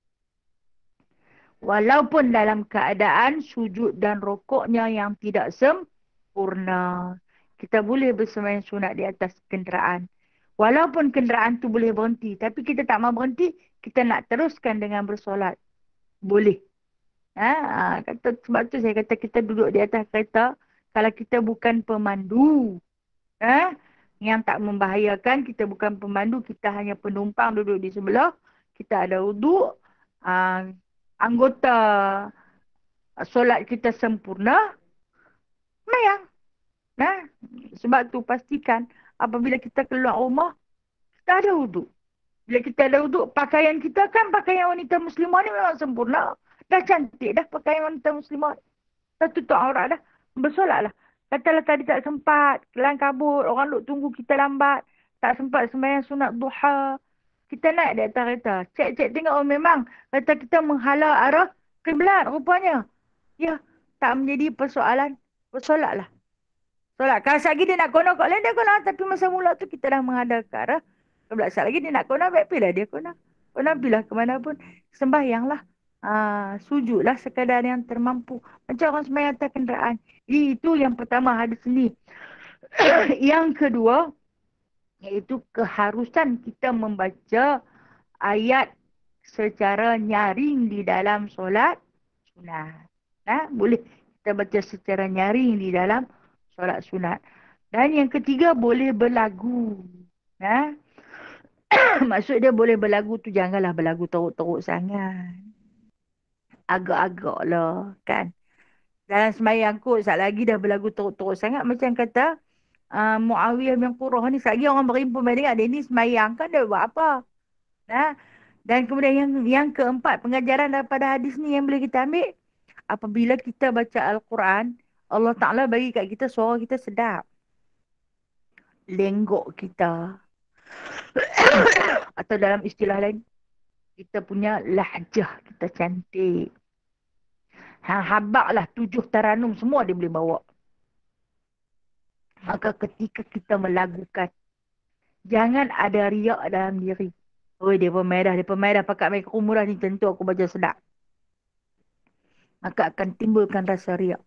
Walaupun dalam keadaan sujud dan rokoknya yang tidak sempurna. Kita boleh bersembahyang sunat di atas kenderaan. Walaupun kenderaan tu boleh berhenti. Tapi kita tak mahu berhenti, kita nak teruskan dengan bersolat. Boleh. Sebab tu saya kata kita duduk di atas kereta. Kalau kita bukan pemandu. Yang tak membahayakan, kita bukan pemandu, kita hanya penumpang duduk di sebelah. Kita ada wuduk. Anggota solat kita sempurna. Mayang. Sebab tu pastikan apabila kita keluar rumah, kita ada wuduk. Bila kita ada wuduk, pakaian kita kan pakaian wanita muslimah ni memang sempurna. Dah cantik dah pakaian wanita muslimah. Dah tutup aurat dah. Bersolat lah. Katalah tadi tak sempat. Kelang kabut. Orang duk tunggu kita lambat. Tak sempat sembahyang sunat duha. Kita naik di atas kereta. Cek-cek tengok. Oh memang. Kereta kita menghala arah kiblat rupanya. Ya. Tak menjadi persoalan. Bersolat lah. Solat. Kalau sekali dia nak kono kat lain, dia kono. Tapi masa mula tu kita dah menghadap ke arah kiblat. Sekali lagi dia nak kono, baik pilih dia kono. Kono pilih ke mana pun. Sembahyang lah. Sujudlah sekadar yang termampu. Macam orang sembahyang atas kenderaan. Itu yang pertama hadis ni. Yang kedua, iaitu keharusan kita membaca ayat secara nyaring di dalam solat sunat. Boleh kita baca secara nyaring di dalam solat sunat. Dan yang ketiga, boleh berlagu. Maksud dia boleh berlagu tu janganlah berlagu teruk-teruk sangat. Agak-agak lah kan. Dalam sembahyang kot, sekali lagi dah berlagu teruk-teruk sangat. Macam kata Muawiyah bin Qurrah ni, sekali lagi orang berimpun dengar dia ni sembahyang kan dia buat apa. Dan kemudian yang keempat, pengajaran daripada hadis ni yang boleh kita ambil. Apabila kita baca Al-Quran, Allah Ta'ala bagi kat kita suara kita sedap. Lenggok kita. Atau dalam istilah lain, kita punya lahjah kita cantik. Habak lah 7 taranum semua dia boleh bawa. Maka ketika kita melagukan, jangan ada riak dalam diri. Oh, dia pemerah pakat mereka umurah ni tentu aku baca sedap. Maka akan timbulkan rasa riak.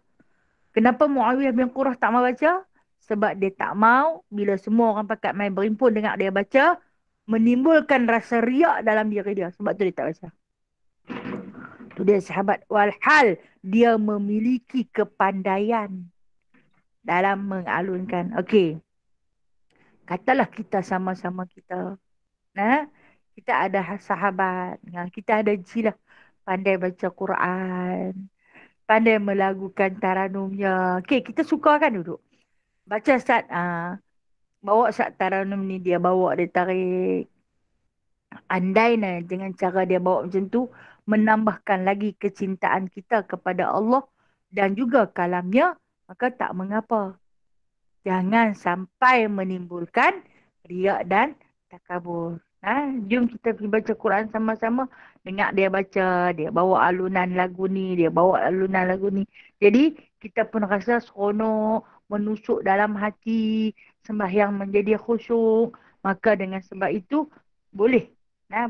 Kenapa Muawiyah bin Qurrah tak mau baca? Sebab dia tak mau bila semua orang pakat main berimpun dengar dia baca, menimbulkan rasa riak dalam diri dia. Sebab tu dia tak baca. Tu dia sahabat. Walhal dia memiliki kepandaian dalam mengalunkan. Okey. Katalah kita sama-sama kita. Kita ada sahabat. Kita ada jilah pandai baca Quran. Pandai melagukan taranumnya. Okey, kita suka kan duduk. Baca saat bawa saat taranum ni dia bawa, dia tarik. Andai dengan cara dia bawa macam tu, menambahkan lagi kecintaan kita kepada Allah dan juga kalamnya, maka tak mengapa. Jangan sampai menimbulkan riak dan takabur. Jom kita pergi baca Quran sama-sama. Dengar dia baca, dia bawa alunan lagu ni, dia bawa alunan lagu ni. Jadi kita pun rasa seronok, menusuk dalam hati, sembahyang menjadi khusyuk. Maka dengan sebab itu, boleh.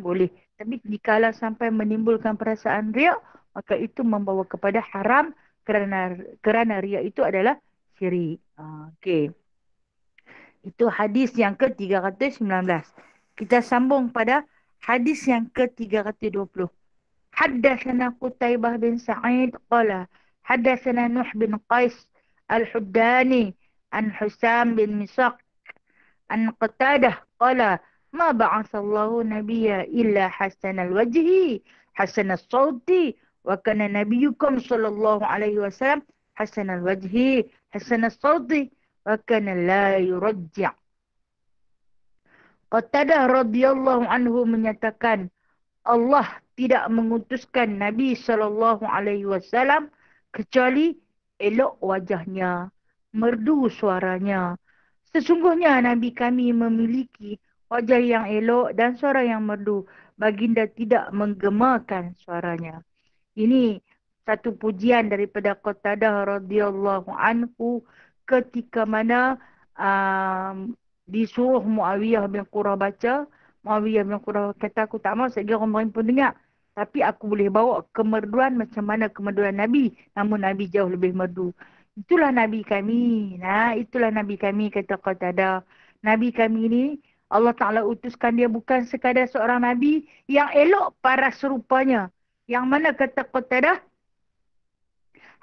Boleh. Tapi jikalau sampai menimbulkan perasaan riak, maka itu membawa kepada haram kerana riak itu adalah syirik. Okey. Itu hadis yang ke-319. Kita sambung pada hadis yang ke-320. Haddatsana Qutaibah bin Sa'id qala haddatsana Nuh bin Qais al-Huddani an Husam bin Misaq an Qatadah qala ma ba'atsallahu nabiyya illa hasanal wajhi hasanal sawti wa kana nabiyyukum sallallahu alaihi wasallam hasanal wajhi hasanal sawti wa kana la yurajja'. Qatadah radhiyallahu anhu menyatakan Allah tidak mengutuskan Nabi SAW kecuali elok wajahnya, merdu suaranya. Sesungguhnya Nabi kami memiliki wajah yang elok dan suara yang merdu. Baginda tidak menggemakan suaranya. Ini satu pujian daripada Qatadah radhiyallahu anhu ketika mana disuruh Muawiyah bin Qurrah baca. Muawiyah bin Qurrah kata, aku tak mahu sekali orang berimpun dengar. Tapi aku boleh bawa kemerduan macam mana kemerduan Nabi. Namun Nabi jauh lebih merdu. Itulah Nabi kami. Itulah Nabi kami, kata Qatadah. Nabi kami ni, Allah Ta'ala utuskan dia bukan sekadar seorang Nabi yang elok paras serupanya. Yang mana kata Qatadah,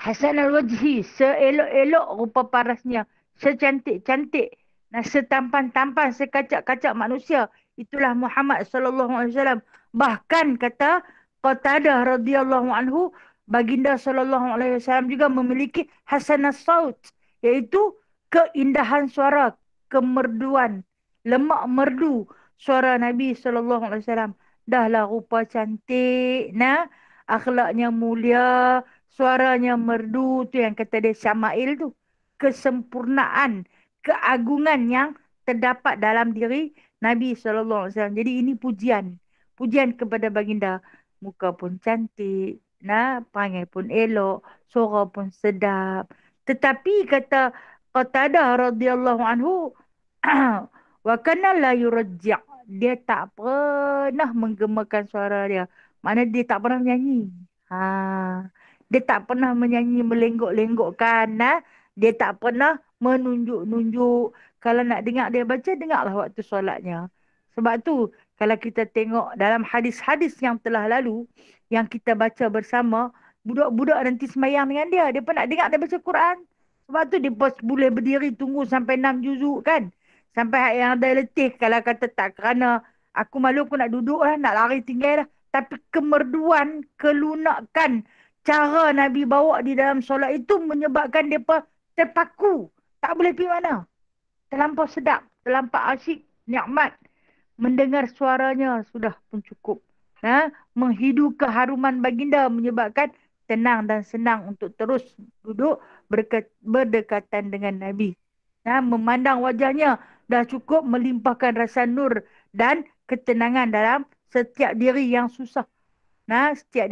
Hasan al-Wajhi, seelok-elok rupa parasnya. Secantik-cantik. Setampan-tampan, sekacak-kacak manusia. Itulah Muhammad SAW. Bahkan kata Qatadah radhiyallahu anhu, baginda SAW juga memiliki hasanah saut, iaitu keindahan suara, kemerduan, lemak merdu suara Nabi SAW. Dahlah rupa cantik, akhlaknya mulia, suaranya merdu, tu yang kata dia Syama'il tu. Kesempurnaan, keagungan yang terdapat dalam diri Nabi SAW. Jadi ini pujian. Pujian kepada baginda. Muka pun cantik, nah, perangai pun elok, suara pun sedap. Tetapi kata Qatadah radhiyallahu anhu, wa kana la yurja'. Dia tak pernah menggemakan suara dia. Mana dia tak pernah menyanyi. Ha. Dia tak pernah menyanyi melenggok-lenggokkan. Nah. Dia tak pernah menunjuk-nunjuk. Kalau nak dengar dia baca, dengarlah waktu solatnya. Sebab tu, kalau kita tengok dalam hadis-hadis yang telah lalu, yang kita baca bersama, budak-budak nanti semayang dengan dia. Dia pun nak dengar dia baca Quran. Sebab tu dia pun boleh berdiri tunggu sampai 6 juzuk kan. Sampai yang ada letih. Kalau kata tak kerana aku malu, aku nak duduk lah, nak lari tinggal lah. Tapi kemerduan, kelunakan cara Nabi bawa di dalam solat itu menyebabkan dia terpaku. Tak boleh pergi mana. Terlampau sedap, terlampau asyik, nikmat. Mendengar suaranya sudah pun cukup. Menghidu keharuman baginda menyebabkan tenang dan senang untuk terus duduk berdekatan dengan Nabi. Memandang wajahnya dah cukup melimpahkan rasa nur dan ketenangan dalam setiap diri yang susah. Setiap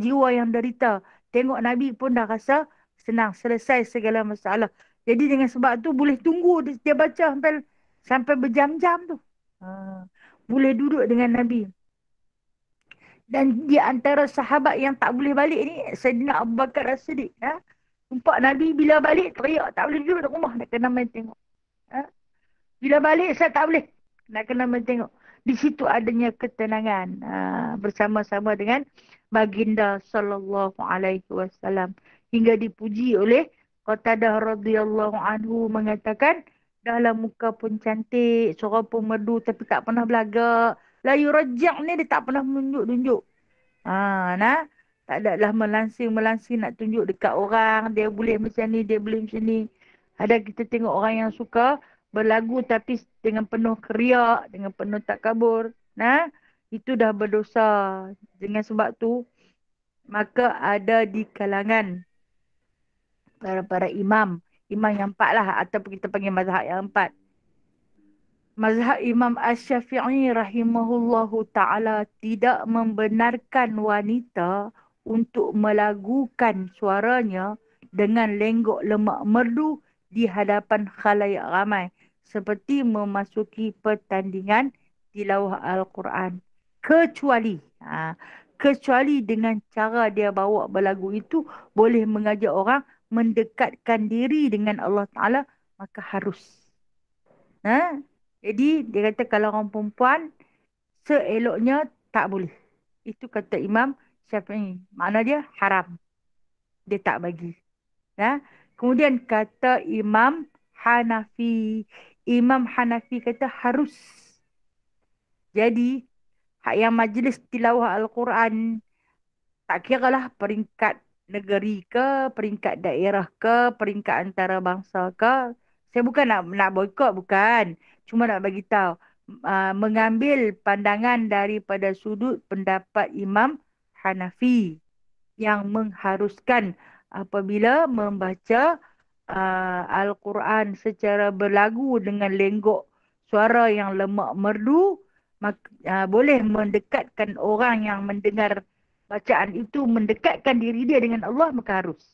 jiwa yang derita. Tengok Nabi pun dah rasa senang, selesai segala masalah. Jadi dengan sebab tu boleh tunggu dia baca sampai berjam-jam tu. Boleh duduk dengan Nabi. Dan di antara sahabat yang tak boleh balik ni, Sayyidina Abu Bakar As-Siddiq. Nampak Nabi bila balik teriak, tak boleh duduk di rumah, nak kena main tengok. Bila balik saya tak boleh, nak kena main tengok. Di situ adanya ketenangan bersama-sama dengan baginda sallallahu alaihi wasallam, hingga dipuji oleh Qatadah radhiyallahu anhu mengatakan, dalam muka pun cantik, suara pun merdu tapi tak pernah belagak. La yurajja' ni dia tak pernah menunjuk-tunjuk. Nah, tak ada lah melansing-melansing nak tunjuk dekat orang, dia boleh macam ni, dia boleh macam ni. Ada kita tengok orang yang suka berlagu tapi dengan penuh keriak, dengan penuh takabur. Itu dah berdosa. Dengan sebab tu, maka ada di kalangan para imam yang 4 lah, ataupun kita panggil mazhab yang 4. Mazhab Imam Asy-Syafi'i rahimahullahu ta'ala tidak membenarkan wanita untuk melagukan suaranya dengan lenggok lemak merdu di hadapan khalayak ramai, seperti memasuki pertandingan tilawah Al-Quran. Kecuali dengan cara dia bawa berlagu itu boleh mengajak orang mendekatkan diri dengan Allah Ta'ala, maka harus. Jadi dia kata kalau orang perempuan seeloknya tak boleh. Itu kata Imam Syafi'i. Makna dia haram. Dia tak bagi. Kemudian kata Imam Hanafi. Imam Hanafi kata harus. Jadi yang majlis tilawah Al-Quran, tak kira lah peringkat negeri ke, peringkat daerah ke, peringkat antarabangsa ke. Saya bukan nak boikot, bukan. Cuma nak bagi tahu, mengambil pandangan daripada sudut pendapat Imam Hanafi yang mengharuskan apabila membaca Al-Quran secara berlagu dengan lenggok suara yang lemak merdu, boleh mendekatkan orang yang mendengar bacaan itu, mendekatkan diri dia dengan Allah, maka harus.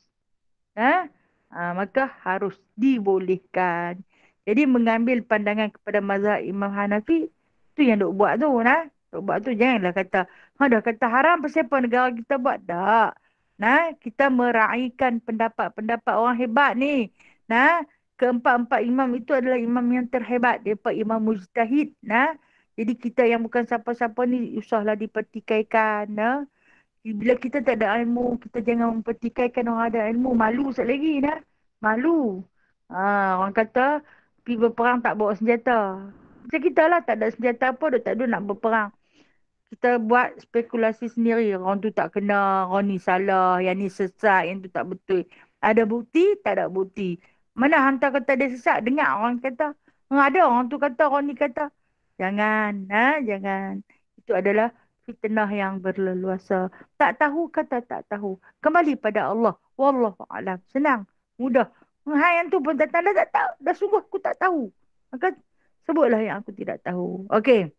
Maka harus dibolehkan. Jadi mengambil pandangan kepada mazhab Imam Hanafi, tu yang duk buat tu. Duk buat tu janganlah kata, dah kata haram, pasal apa negara kita buat? Tak. Kita meraihkan pendapat-pendapat orang hebat ni. Keempat-empat imam itu adalah imam yang terhebat. Mereka imam mujtahid. Jadi kita yang bukan siapa-siapa ni, usahlah dipertikaikan. Bila kita tak ada ilmu, kita jangan mempertikaikan orang ada ilmu. Malu sekali lagi. Malu. Orang kata, pergi berperang tak bawa senjata. Macam kita lah, tak ada senjata apa, tak ada nak berperang. Kita buat spekulasi sendiri. Orang tu tak kena, orang ni salah, yang ni sesat, yang tu tak betul. Ada bukti, tak ada bukti. Mana hantar kata dia sesat, dengar orang kata. Ada orang tu kata, orang ni kata. Jangan, jangan. Itu adalah fitnah yang berleluasa. Tak tahu kata tak tahu. Kembali pada Allah. Wallahu a'lam. Senang. Mudah. Hai yang tu pun tak tahu. Tak tahu. Dah sungguh aku tak tahu. Maka sebutlah yang aku tidak tahu. Okey.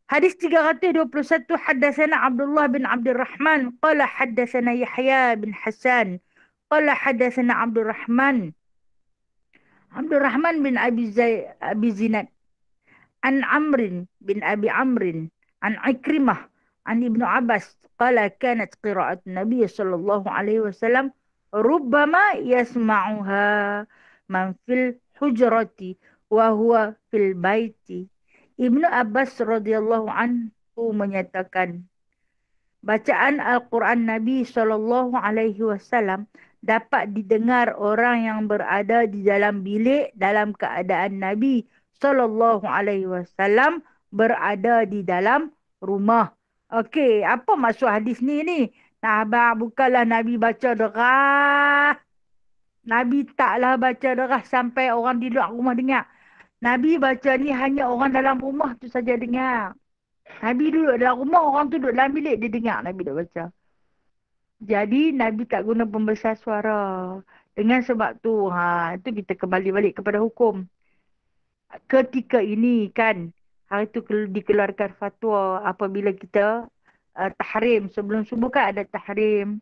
Hadis 321 haddatsana Abdullah bin Abdurrahman qala haddatsana Yahya bin Hasan qala haddatsana Abdurrahman bin Abi Zinad an Amrin bin Abi Amrin an Ikrimah an Ibnu Abbas qala kanat qira'at Nabi sallallahu alaihi wasallam rubbama yasma'uha man fil hujrati wa huwa fil baiti. Ibnu Abbas radhiyallahu anhu menyatakan bacaan Al-Quran Nabi sallallahu alaihi wasallam dapat didengar orang yang berada di dalam bilik dalam keadaan Nabi sallallahu alaihi wasallam berada di dalam rumah. Okey, apa maksud hadis ni? Nah, abang bukanlah Nabi baca derah. Nabi taklah baca derah sampai orang di luar rumah dengar. Nabi baca ni hanya orang dalam rumah tu saja dengar. Nabi duduk dalam rumah, orang tu duduk dalam bilik, dia dengar Nabi dah baca. Jadi Nabi tak guna pembesar suara. Dengan sebab tu, itu kita kembali balik kepada hukum. Ketika ini kan, hari tu dikeluarkan fatwa apabila kita tahrim. Sebelum subuh kan ada tahrim.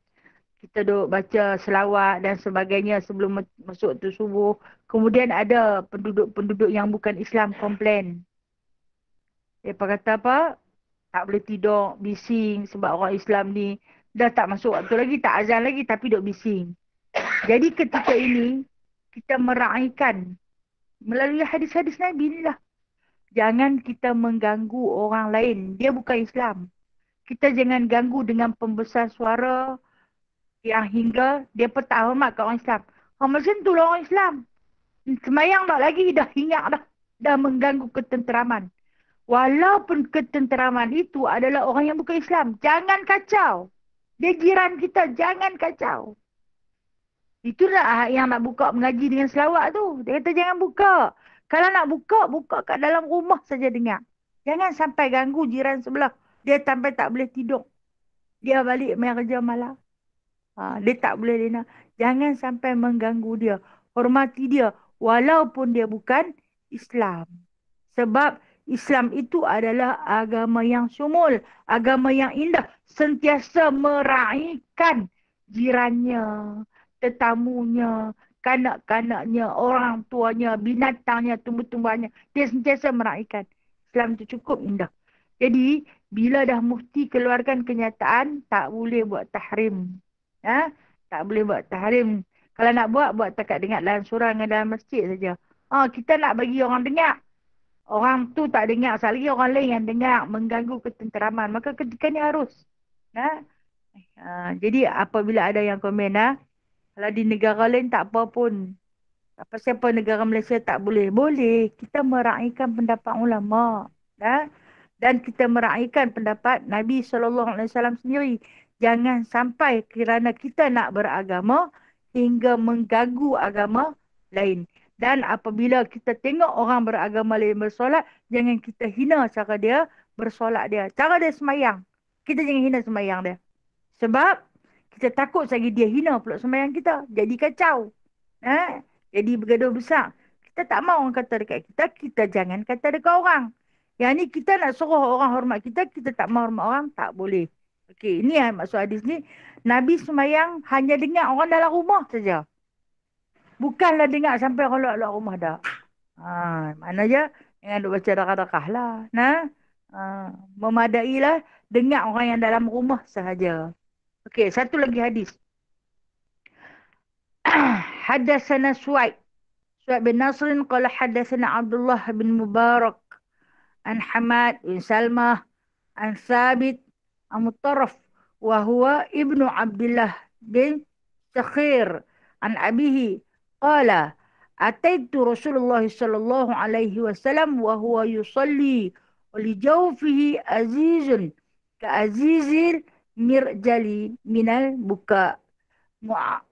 Kita duduk baca selawat dan sebagainya sebelum masuk tu subuh. Kemudian ada penduduk-penduduk yang bukan Islam komplain. Mereka kata apa? Tak boleh tidur, bising sebab orang Islam ni dah tak masuk waktu lagi, tak azan lagi tapi duk bising. Jadi ketika ini, kita meraihkan melalui hadis-hadis Nabi ni lah. Jangan kita mengganggu orang lain. Dia bukan Islam. Kita jangan ganggu dengan pembesar suara yang hingga dia pun tak hormat kat orang Islam. Macam tu lah orang Islam. Semayang tak lagi, dah hinggap dah. Dah mengganggu ketenteraman. Walaupun ketenteraman itu adalah orang yang bukan Islam. Jangan kacau. Dia jiran kita. Jangan kacau. Itulah yang nak buka mengaji dengan selawat tu. Dia kata jangan buka. Kalau nak buka, buka kat dalam rumah saja dengar. Jangan sampai ganggu jiran sebelah. Dia sampai tak boleh tidur. Dia balik main kerja malam. Dia tak boleh lena. Jangan sampai mengganggu dia. Hormati dia. Walaupun dia bukan Islam. Sebab Islam itu adalah agama yang syumul, agama yang indah, sentiasa meraihkan jirannya, tetamunya, kanak-kanaknya, orang tuanya, binatangnya, tumbuh-tumbuhannya. Dia sentiasa meraihkan. Islam itu cukup indah. Jadi, bila dah mufti keluarkan kenyataan, tak boleh buat tahrim. Tak boleh buat tahrim. Kalau nak buat takat dengar dalam surah dengan dalam masjid saja. Kita nak bagi orang dengar. Orang tu tak dengar, sekali orang lain yang dengar mengganggu ketenteraman. Maka ketika ni harus. Jadi apabila ada yang komen, kalau di negara lain tak apa pun. Apa siapa negara Malaysia tak boleh? Boleh. Kita meraihkan pendapat ulama. Dan kita meraihkan pendapat Nabi SAW sendiri. Jangan sampai kerana kita nak beragama hingga mengganggu agama lain. Dan apabila kita tengok orang beragama lain bersolat, jangan kita hina cara dia bersolat dia. Cara dia semayang. Kita jangan hina semayang dia. Sebab kita takut lagi dia hina pula semayang kita. Jadi kacau. Jadi bergaduh besar. Kita tak mahu orang kata dekat kita. Kita jangan kata dekat orang. Yang ni kita nak suruh orang hormat kita. Kita tak mahu hormat orang. Tak boleh. Okey, ini maksud hadis ni. Nabi semayang hanya dengar orang dalam rumah saja. Bukanlah dengar sampai orang luar rumah dah. Mana je? Jangan duk baca dakah-dakah lah. Memadailah dengar orang yang dalam rumah sahaja. Okey, satu lagi hadis. Haddatsana Su'aib bin Nasrin qala haddatsana Abdullah bin Mubarak an Hamad bin Salmah an Thabit an Mutarraf wa huwa ibnu Abdullah bin Sakhir an abihi qala ataitu Rasulullah sallallahu alaihi wasallam wa huwa yusalli wa li jawfihi azizun ka azizil mirjali minal buka.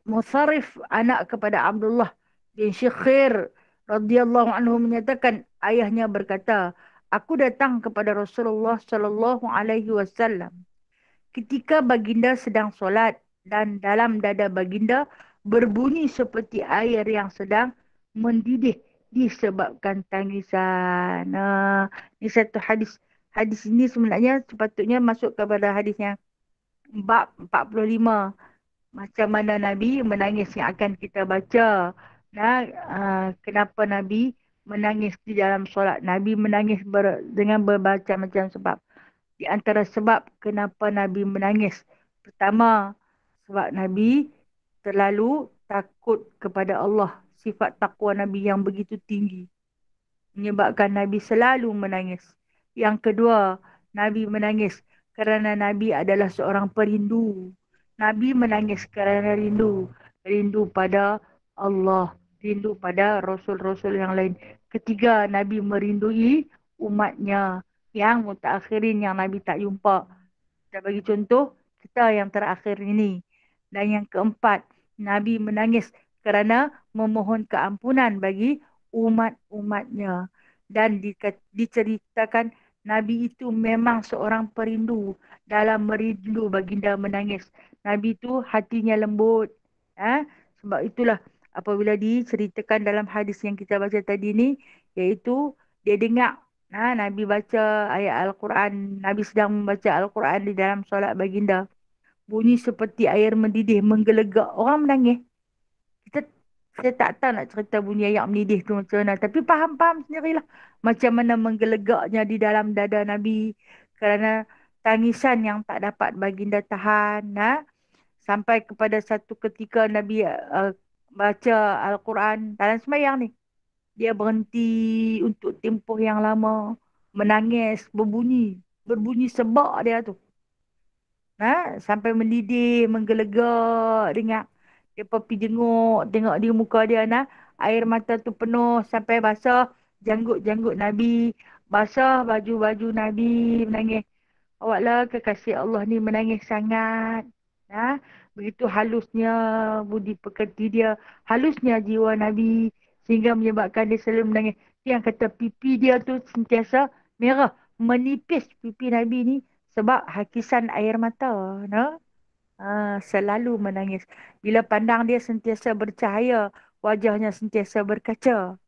Musarrif anak kepada Abdullah bin Syakhir radhiyallahu anhu menyatakan ayahnya berkata, aku datang kepada Rasulullah Sallallahu Alaihi Wasallam ketika baginda sedang solat dan dalam dada baginda berbunyi seperti air yang sedang mendidih disebabkan tangisan. Ini satu hadis. Hadis ini sebenarnya sepatutnya masuk kepada hadis yang bab 45. Macam mana Nabi menangis yang akan kita baca. Nah, kenapa Nabi menangis di dalam solat? Nabi menangis dengan berbaca macam sebab. Di antara sebab kenapa Nabi menangis. Pertama, sebab Nabi terlalu takut kepada Allah. Sifat takwa Nabi yang begitu tinggi menyebabkan Nabi selalu menangis. Yang kedua, Nabi menangis kerana Nabi adalah seorang perindu. Nabi menangis kerana rindu. Rindu pada Allah. Rindu pada Rasul-Rasul yang lain. Ketiga, Nabi merindui umatnya yang mutakhirin yang Nabi tak jumpa. Kita bagi contoh, kita yang terakhir ini. Dan yang keempat, Nabi menangis kerana memohon keampunan bagi umat-umatnya. Dan diceritakan Nabi itu memang seorang perindu. Dalam merindu baginda menangis. Nabi itu hatinya lembut. Sebab itulah apabila diceritakan dalam hadis yang kita baca tadi ni, iaitu dia dengar Nabi baca ayat Al-Quran. Nabi sedang membaca Al-Quran di dalam solat baginda. Bunyi seperti air mendidih, menggelegak. Orang menangis. Kita saya tak tahu nak cerita bunyi ayat mendidih tu macam mana. Tapi faham-faham sendirilah. Macam mana menggelegaknya di dalam dada Nabi. Kerana tangisan yang tak dapat baginda tahan. Sampai kepada satu ketika Nabi baca Al-Quran dalam sembahyang ni. Dia berhenti untuk tempoh yang lama. Menangis, berbunyi. Berbunyi sebab dia tu. Sampai mendidih, menggelegak. Dengar. Dia pergi tengok di muka dia. Air mata tu penuh sampai basah janggut-janggut Nabi. Basah baju-baju Nabi. Menangis. Awaklah kekasih Allah ni menangis sangat. Begitu halusnya budi pekerti dia. Halusnya jiwa Nabi. Sehingga menyebabkan dia selalu menangis. Yang kata pipi dia tu sentiasa merah. Menipis pipi Nabi ni. Sebab hakisan air mata. Selalu menangis. Bila pandang dia sentiasa bercahaya. Wajahnya sentiasa berkaca.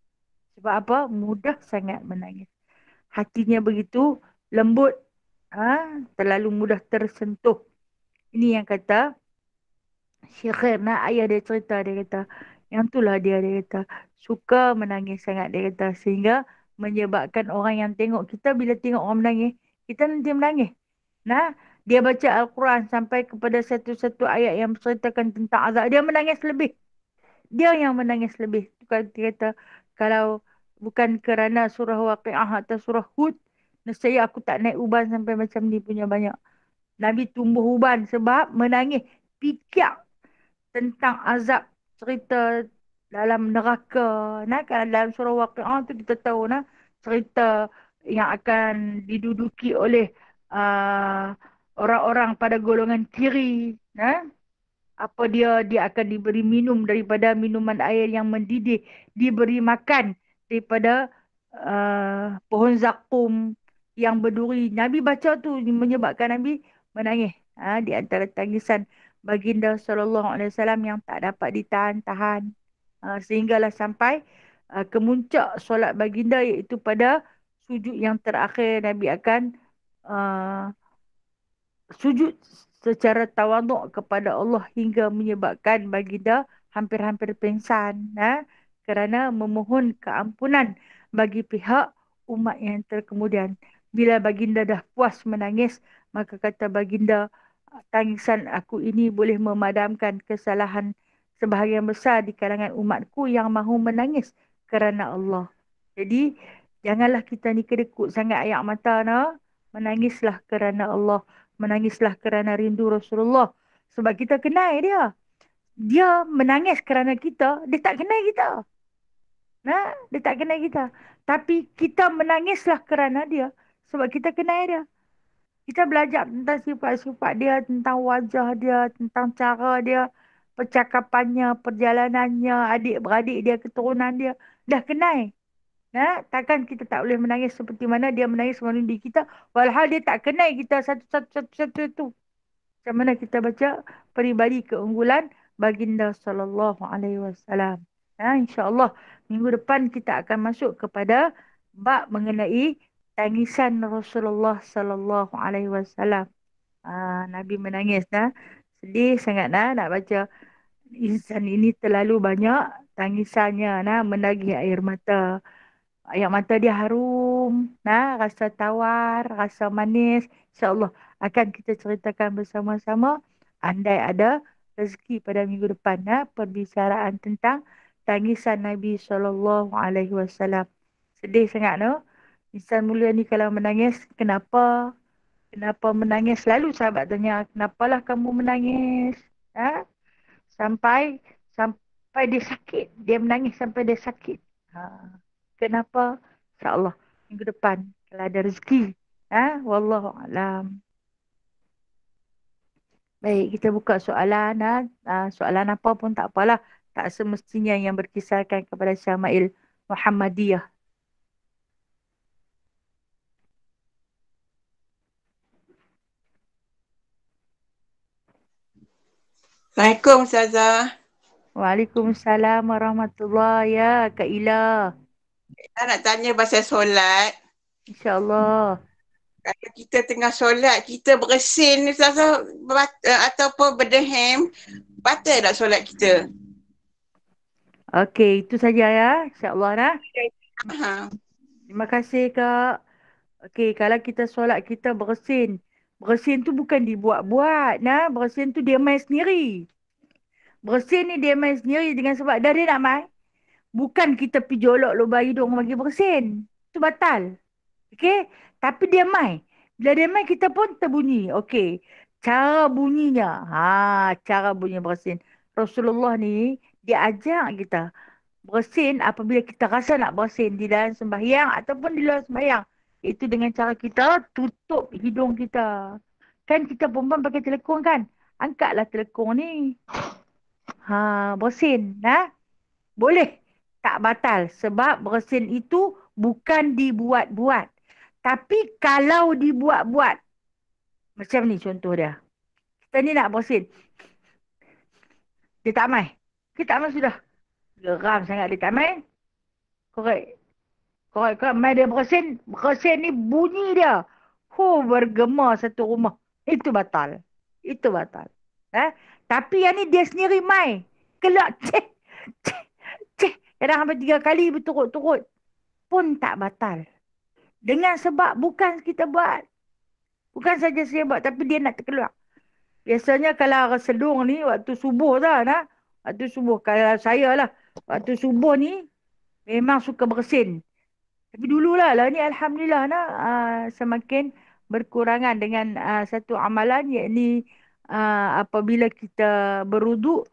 Sebab apa? Mudah sangat menangis. Hatinya begitu lembut. Terlalu mudah tersentuh. Ini yang kata Syekh ayah dia cerita, dia kata, yang itulah dia kata, suka menangis sangat, dia kata, sehingga menyebabkan orang yang tengok kita, bila tengok orang menangis, kita nanti menangis. Dia baca Al-Quran sampai kepada satu-satu ayat yang menceritakan tentang azab, dia menangis lebih. Dia yang menangis lebih. Dia kata, kalau bukan kerana surah Waqi'ah atau surah Hud, nescaya aku tak naik uban sampai macam ni punya banyak. Nabi tumbuh uban sebab menangis. Fikir tentang azab cerita dalam neraka. Kalau dalam surah Waqi'ah tu kita tahu cerita yang akan diduduki oleh orang-orang pada golongan kiri. Apa dia akan diberi minum daripada minuman air yang mendidih. Diberi makan daripada pohon zakum yang berduri. Nabi baca tu menyebabkan Nabi menangis. Di antara tangisan baginda SAW yang tak dapat ditahan-tahan. Sehinggalah sampai kemuncak solat baginda iaitu pada sujud yang terakhir Nabi akan sujud secara tawaduk kepada Allah hingga menyebabkan baginda hampir-hampir pingsan kerana memohon keampunan bagi pihak umat yang terkemudian. Bila baginda dah puas menangis, maka kata baginda, tangisan aku ini boleh memadamkan kesalahan sebahagian besar di kalangan umatku yang mahu menangis kerana Allah. Jadi, janganlah kita ni kedekut sangat air mata. Menangislah kerana Allah. Menangislah kerana rindu Rasulullah. Sebab kita kenal dia. Dia menangis kerana kita. Dia tak kenal kita. Dia tak kenal kita. Tapi kita menangislah kerana dia. Sebab kita kenal dia. Kita belajar tentang sifat-sifat dia. Tentang wajah dia. Tentang cara dia. Percakapannya. Perjalanannya. Adik-beradik dia. Keturunan dia. Dah kenal. Takkan kita tak boleh menangis seperti mana dia menangis menundi kita. Walhal dia tak kenal kita satu-satu. Macam mana kita baca peribadi keunggulan baginda sallallahu alaihi wasallam. InsyaAllah minggu depan kita akan masuk kepada bab mengenai tangisan Rasulullah sallallahu alaihi wasallam. Nabi menangis sedih sangat nak baca. Insan ini terlalu banyak tangisannya menagih air mata. Air mata dia harum, rasa tawar, rasa manis. InsyaAllah akan kita ceritakan bersama-sama. Andai ada rezeki pada minggu depan, perbicaraan tentang tangisan Nabi SAW. Sedih sangat, no? Insan mulia ni kalau menangis, kenapa? Kenapa menangis? Selalu sahabat tanya, kenapalah kamu menangis? Ha? Sampai sampai dia sakit. Dia menangis sampai dia sakit. Kenapa? InsyaAllah minggu depan kalau ada rezeki. Wallahu alam. Baik, kita buka soalan. Soalan apa pun tak apalah. Tak semestinya yang berkisarkan kepada Syama'il Muhammadiyah. Assalamualaikum Ustazah. Waalaikumsalam warahmatullahi ya Kak Ila. Saya nak tanya pasal solat. InsyaAllah. Kalau kita tengah solat, kita bersin Ustazah ataupun berdehem, batal tak solat kita? Okey, itu saja ya. InsyaAllah . Ha. Terima kasih Kak. Okey, kalau kita solat kita bersin. Bersin tu bukan dibuat-buat. Bersin tu dia main sendiri. Bersin ni dia main sendiri dengan sebab dah dia nak main. Bukan kita pergi jolok lubang hidung bagi bersin. Itu batal. Okey? Tapi dia main. Bila dia main kita pun terbunyi. Okey. Cara bunyinya. Cara bunyi bersin. Rasulullah ni dia ajak kita bersin apabila kita rasa nak bersin di dalam sembahyang ataupun di luar sembahyang. Itu dengan cara kita tutup hidung kita. Kan kita perempuan pakai telekung kan? Angkatlah telekung ni. Bersin. Boleh. Tak batal. Sebab bersin itu bukan dibuat-buat. Tapi kalau dibuat-buat. Macam ni contoh dia. Kita ni nak bersin. Dia tak main. Kita tak main sudah. Geram sangat dia tak main. Korek. Main dia bersin. Bersin ni bunyi dia. Bergema satu rumah. Itu batal. Tapi yang ni dia sendiri main. Kelak. Cek. Kadang sampai 3 kali berturut-turut. Pun tak batal. Dengan sebab bukan kita buat. Bukan saja saya buat. Tapi dia nak terkeluar. Biasanya kalau sedung ni waktu subuh dah. Waktu subuh. Kalau saya lah. Waktu subuh ni. Memang suka bersin. Tapi dululah ni Alhamdulillah semakin berkurangan dengan satu amalan. Iaitu apabila kita beruduk.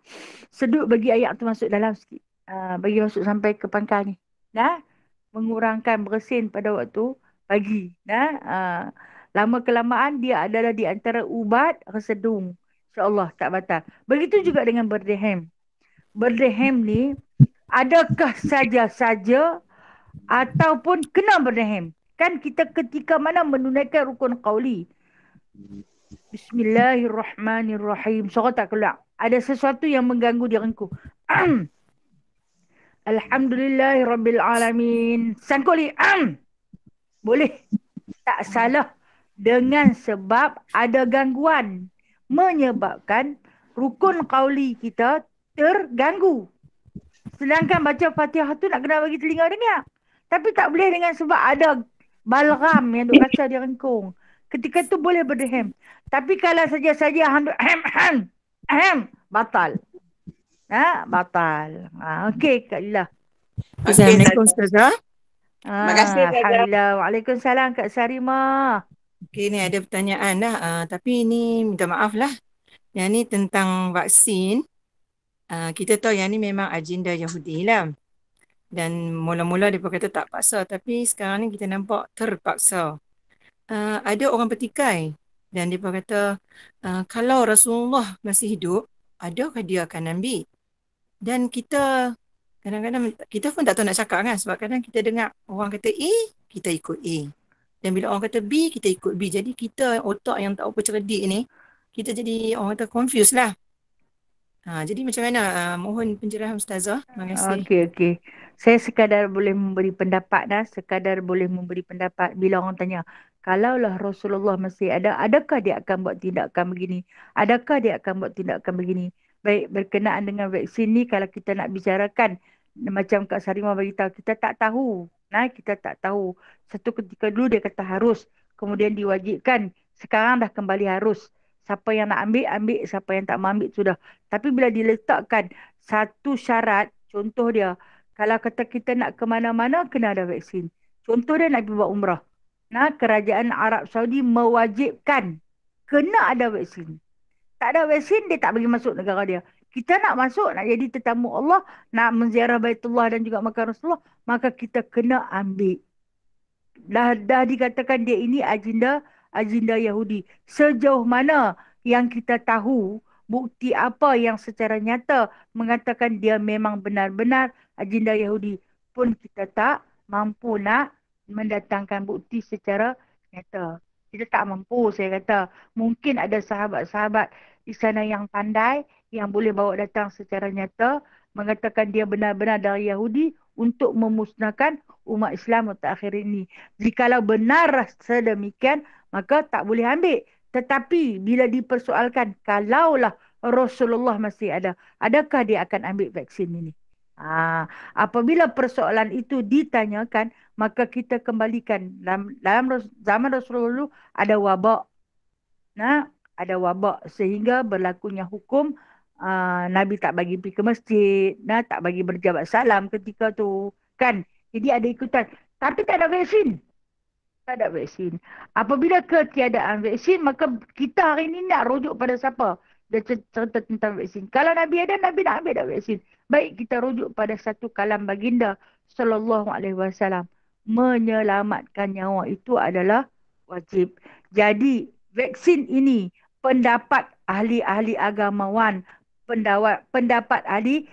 Sedut bagi air tu masuk dalam sikit. Bagi masuk sampai ke pangkal ni. Mengurangkan bersin pada waktu pagi. Lama kelamaan dia adalah di antara ubat resedung. InsyaAllah tak batal. Begitu juga dengan berdehem. Berdehem ni adakah saja-saja ataupun kena berdehem? Kan kita ketika mana menunaikan rukun qauli. Bismillahirrahmanirrahim. Suara tak keluar. Ada sesuatu yang mengganggu diriku. Alhamdulillahirrabbilalamin. Sangkuli. Boleh. Tak salah. Dengan sebab ada gangguan. Menyebabkan rukun qauli kita terganggu. Sedangkan baca Fatihah tu nak kena bagi telinga dengar. Tapi tak boleh dengan sebab ada balgam yang duk kacau di rengkung. Ketika tu boleh berdehem. Tapi kalau saja-saja batal. Batal. Okey Kak Lila. Assalamualaikum Ustazah. Terima kasih Ustazah. Alhamdulillah. Waalaikumsalam Kak Sarimah. Okey, ni ada pertanyaan dah. Tapi ni minta maaf lah. Yang ni tentang vaksin. Kita tahu yang ni memang agenda Yahudi lah. Dan mula-mula dia kata tak paksa. Tapi sekarang ni kita nampak terpaksa. Ada orang petikai. Dan dia kata kalau Rasulullah masih hidup, adakah dia akan ambil? Dan kita kadang-kadang kita pun tak tahu nak cakap kan, sebab kadang kita dengar orang kata A, kita ikut A. Dan bila orang kata B, kita ikut B. Jadi kita otak yang tak apa cerdik ni, kita jadi orang kata confused lah. Jadi macam mana? Mohon pencerahan Ustazah. Terima kasih. Okey. Saya sekadar boleh memberi pendapat dah. Sekadar boleh memberi pendapat bila orang tanya, kalaulah Rasulullah masih ada, adakah dia akan buat tindakan begini? Adakah dia akan buat tindakan begini? Baik, berkenaan dengan vaksin ni, kalau kita nak bicarakan, macam Kak Sarimah beritahu, kita tak tahu. Kita tak tahu. Satu ketika dulu dia kata harus, kemudian diwajibkan. Sekarang dah kembali harus. Siapa yang nak ambil, ambil. Siapa yang tak mau ambil, sudah. Tapi bila diletakkan satu syarat, contoh dia, kalau kata kita nak ke mana-mana, kena ada vaksin. Contoh dia nak pergi buat umrah. Kerajaan Arab Saudi mewajibkan kena ada vaksin. Tak ada vaksin, dia tak bagi masuk negara dia. Kita nak masuk, nak jadi tetamu Allah, nak menziarah Baitullah dan juga makam Rasulullah, maka kita kena ambil. Dah dikatakan dia ini agenda Yahudi. Sejauh mana yang kita tahu, bukti apa yang secara nyata mengatakan dia memang benar-benar agenda Yahudi pun kita tak mampu nak mendatangkan bukti secara nyata. Kita tak mampu, saya kata. Mungkin ada sahabat-sahabat di sana yang pandai, yang boleh bawa datang secara nyata, mengatakan dia benar-benar dari Yahudi untuk memusnahkan umat Islam mutakhir ini. Jikalau benar sedemikian, maka tak boleh ambil. Tetapi bila dipersoalkan, kalaulah Rasulullah masih ada, adakah dia akan ambil vaksin ini? Apabila persoalan itu ditanyakan, maka kita kembalikan. Dalam zaman Rasulullah dulu ada wabak. Ada wabak sehingga berlakunya hukum Nabi tak bagi pergi ke masjid, tak bagi berjabat salam ketika tu. Kan? Jadi ada ikutan. Tapi tak ada vaksin. Tak ada vaksin. Apabila ketiadaan vaksin, maka kita hari ini nak rujuk pada siapa? Dia cerita tentang vaksin. Kalau Nabi ada, Nabi nak ambil dah vaksin. Baik, kita rujuk pada satu kalam baginda sallallahu alaihi wasallam. Menyelamatkan nyawa itu adalah wajib. Jadi, vaksin ini pendapat ahli-ahli agamawan, pendapat ahli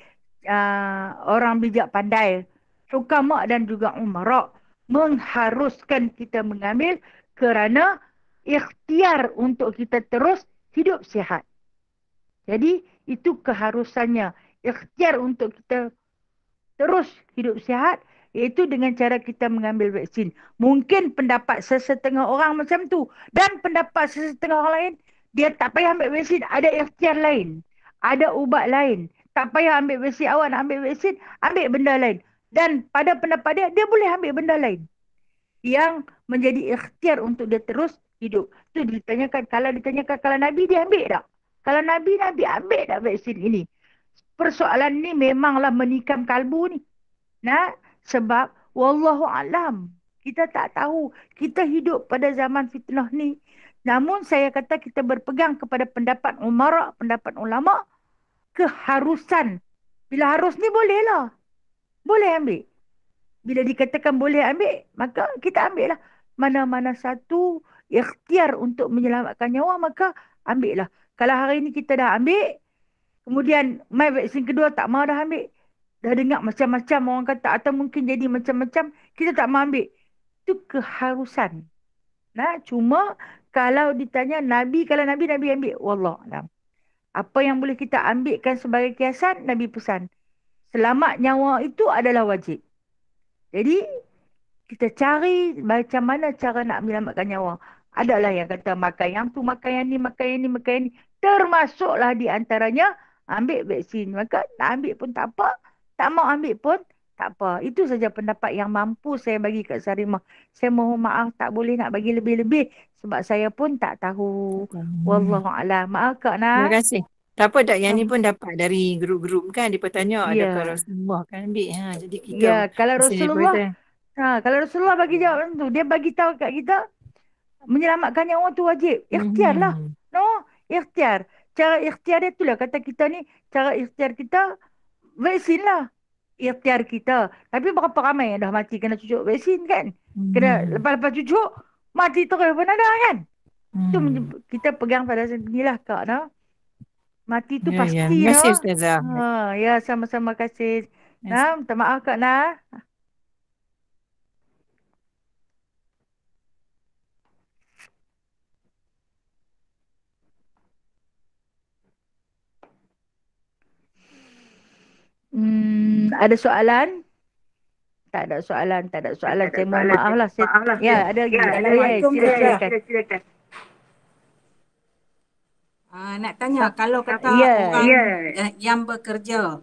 orang bijak pandai, hukama dan juga umara mengharuskan kita mengambil kerana ikhtiar untuk kita terus hidup sihat. Jadi itu keharusannya, ikhtiar untuk kita terus hidup sihat, iaitu dengan cara kita mengambil vaksin. Mungkin pendapat sesetengah orang macam tu, dan pendapat sesetengah orang lain, dia tak payah ambil vaksin, ada ikhtiar lain, ada ubat lain. Tak payah ambil vaksin, awak nak ambil vaksin, ambil benda lain. Dan pada pendapat dia boleh ambil benda lain yang menjadi ikhtiar untuk dia terus hidup. Itu ditanyakan, kalau Nabi dia ambil tak? Kalau Nabi ambil tak vaksin ini? Persoalan ni memanglah menikam kalbu ni. Sebab wallahu alam, kita tak tahu. Kita hidup pada zaman fitnah ni. Namun saya kata kita berpegang kepada pendapat umara, pendapat ulama, keharusan. Bila harus ni bolehlah. Boleh ambil. Bila dikatakan boleh ambil, maka kita ambil lah. Mana-mana satu ikhtiar untuk menyelamatkan nyawa, maka ambil lah. Kalau hari ni kita dah ambil, kemudian mai vaksin kedua tak mahu dah ambil, dah dengar macam-macam orang kata, atau mungkin jadi macam-macam, kita tak mahu ambil. Itu keharusan. Cuma kalau ditanya kalau Nabi ambil. Wallahualam. Apa yang boleh kita ambilkan sebagai kiasan, Nabi pesan. Selamat nyawa itu adalah wajib. Jadi, kita cari macam mana cara nak menyelamatkan nyawa. Adalah yang kata makan yang tu, makan yang ni, makan yang ni, makan yang ni. Termasuklah di antaranya ambil vaksin. Maka nak ambil pun tak apa, tak mau ambil pun tak apa. Itu saja pendapat yang mampu saya bagi kat Sarimah. Saya mohon maaf tak boleh nak bagi lebih-lebih sebab saya pun tak tahu. Wallahualam. Maaf Kak Nak. Terima kasih. Tak apa tak, yang ni pun dapat dari grup-grup kan. Dia bertanya adakah Rasulullah kan ambil. Jadi kita kalau Rasulullah bagi jawab macam tu, dia bagi tahu kat kita menyelamatkan nyawa tu wajib. Ikhtiar lah. Ikhtiar. Cara ikhtiar dia tu lah kata kita ni, cara ikhtiar kita vaksin lah. Ikhtiar kita. Tapi berapa ramai yang dah mati kena cucuk vaksin kan? Kena lepas-lepas cucuk mati terus pun ada kan? Itu kita pegang pada sinilah Kak Nak. Mati tu pasti. Terima kasih Ustazah. Ya, sama-sama kasih. Nah, minta maaf Kak Nah. Ada soalan? Tak ada soalan, tak ada soalan. Saya mohon maaf lah. Ya, ada lagi. Assalamualaikum. Silakan. Nak tanya, kalau kata Ya. orang yang bekerja,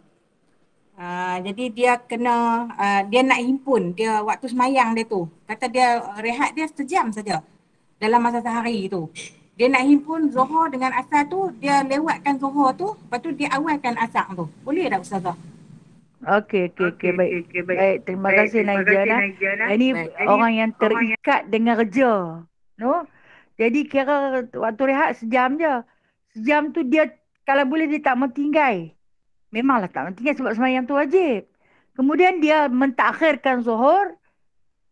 jadi dia kena, dia nak himpun dia waktu semayang dia tu. Kata dia rehat dia sejam saja dalam masa sehari tu. Dia nak himpun Zuhur dengan Asar tu, dia lewatkan Zuhur tu, lepas tu dia awalkan Asar tu. Boleh tak Ustazah? Okey, baik. Baik, terima kasih Naijana. Ini orang yang terikat dengan kerja. No? Jadi kira waktu rehat sejam je. Sejam tu dia kalau boleh dia tak mau tinggal. Memanglah tak mau tinggal sebab sembahyang tu wajib. Kemudian dia mentakhirkan Zuhur,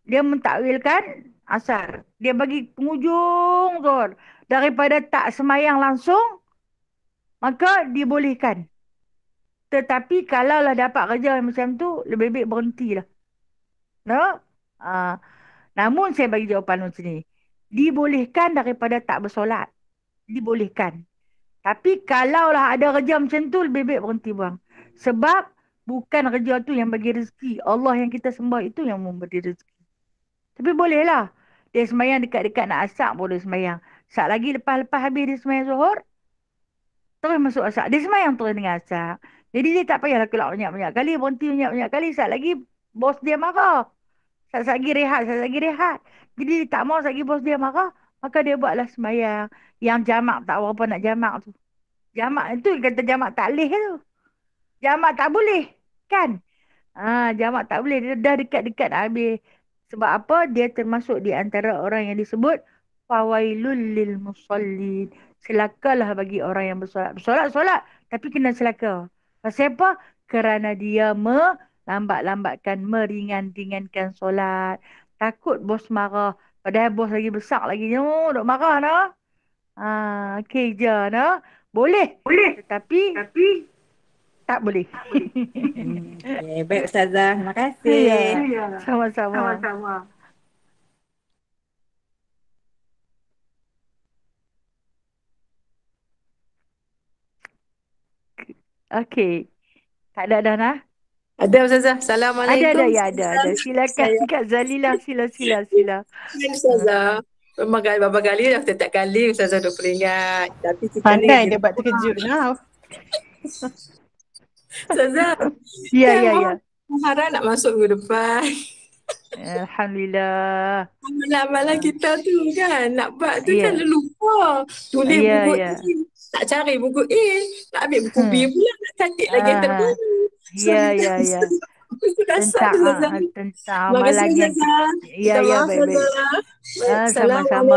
dia mentakwilkan Asar. Dia bagi penghujung Zuhur. Daripada tak sembahyang langsung, maka dibolehkan. Tetapi kalaulah dapat kerja macam tu, lebih baik berhentilah. No? Ah, namun saya bagi jawapan macam ni. Dibolehkan daripada tak bersolat. Dibolehkan. Tapi kalaulah ada kerja macam tu, lebih baik berhenti buang. Sebab bukan kerja tu yang bagi rezeki. Allah yang kita sembah itu yang memberi rezeki. Tapi bolehlah. Dia semayang dekat-dekat nak asak boleh semayang. Saat lagi lepas-lepas habis dia semayang zuhur, terus masuk asak. Dia semayang terus dengan asak. Jadi dia tak payahlah keluar banyak-banyak kali. Berhenti banyak-banyak kali. Saat lagi bos dia marah. Saat lagi rehat. Jadi dia tak mau saat lagi bos dia marah. Maka dia buatlah semayang. Yang jamak tak berapa nak jamak tu. Jamak itu kata jamak taklih tu. Jamak tak boleh. Kan? Jamak tak boleh. Dia dah dekat-dekat dah habis. Sebab apa? Dia termasuk di antara orang yang disebut fawailul lil musallin. Celakalah bagi orang yang bersolat. Bersolat, tapi kena celaka. Pasal apa? Kerana dia melambat-lambatkan, meringan-ringankan solat. Takut bos marah. Padahal bos lagi besar lagi. Duk marah no. Okey je no. Boleh. Tetapi tak boleh. Okay, baik Ustazah. Terima kasih. Ya, sama-sama. Okey. Tak ada dah nah? Ada Ustazah. Assalamualaikum. Ada. Silakan Kak Zalilah. Sila. Ustazah. Memang beberapa kali dah setiap kali Ustazah dah peringat. Tapi kita Pandai dia buat terkejut lah. Ustazah. Ya. Muharram nak masuk minggu depan. Alhamdulillah. Amalan kita tu kan. Nak buat tu kan lupa. Tulis buku A. Tak cari buku A. Nak ambil buku B pula. Nak cantik lagi yang terbaru. Ya. Tentang amalan yang baik. Sama-sama.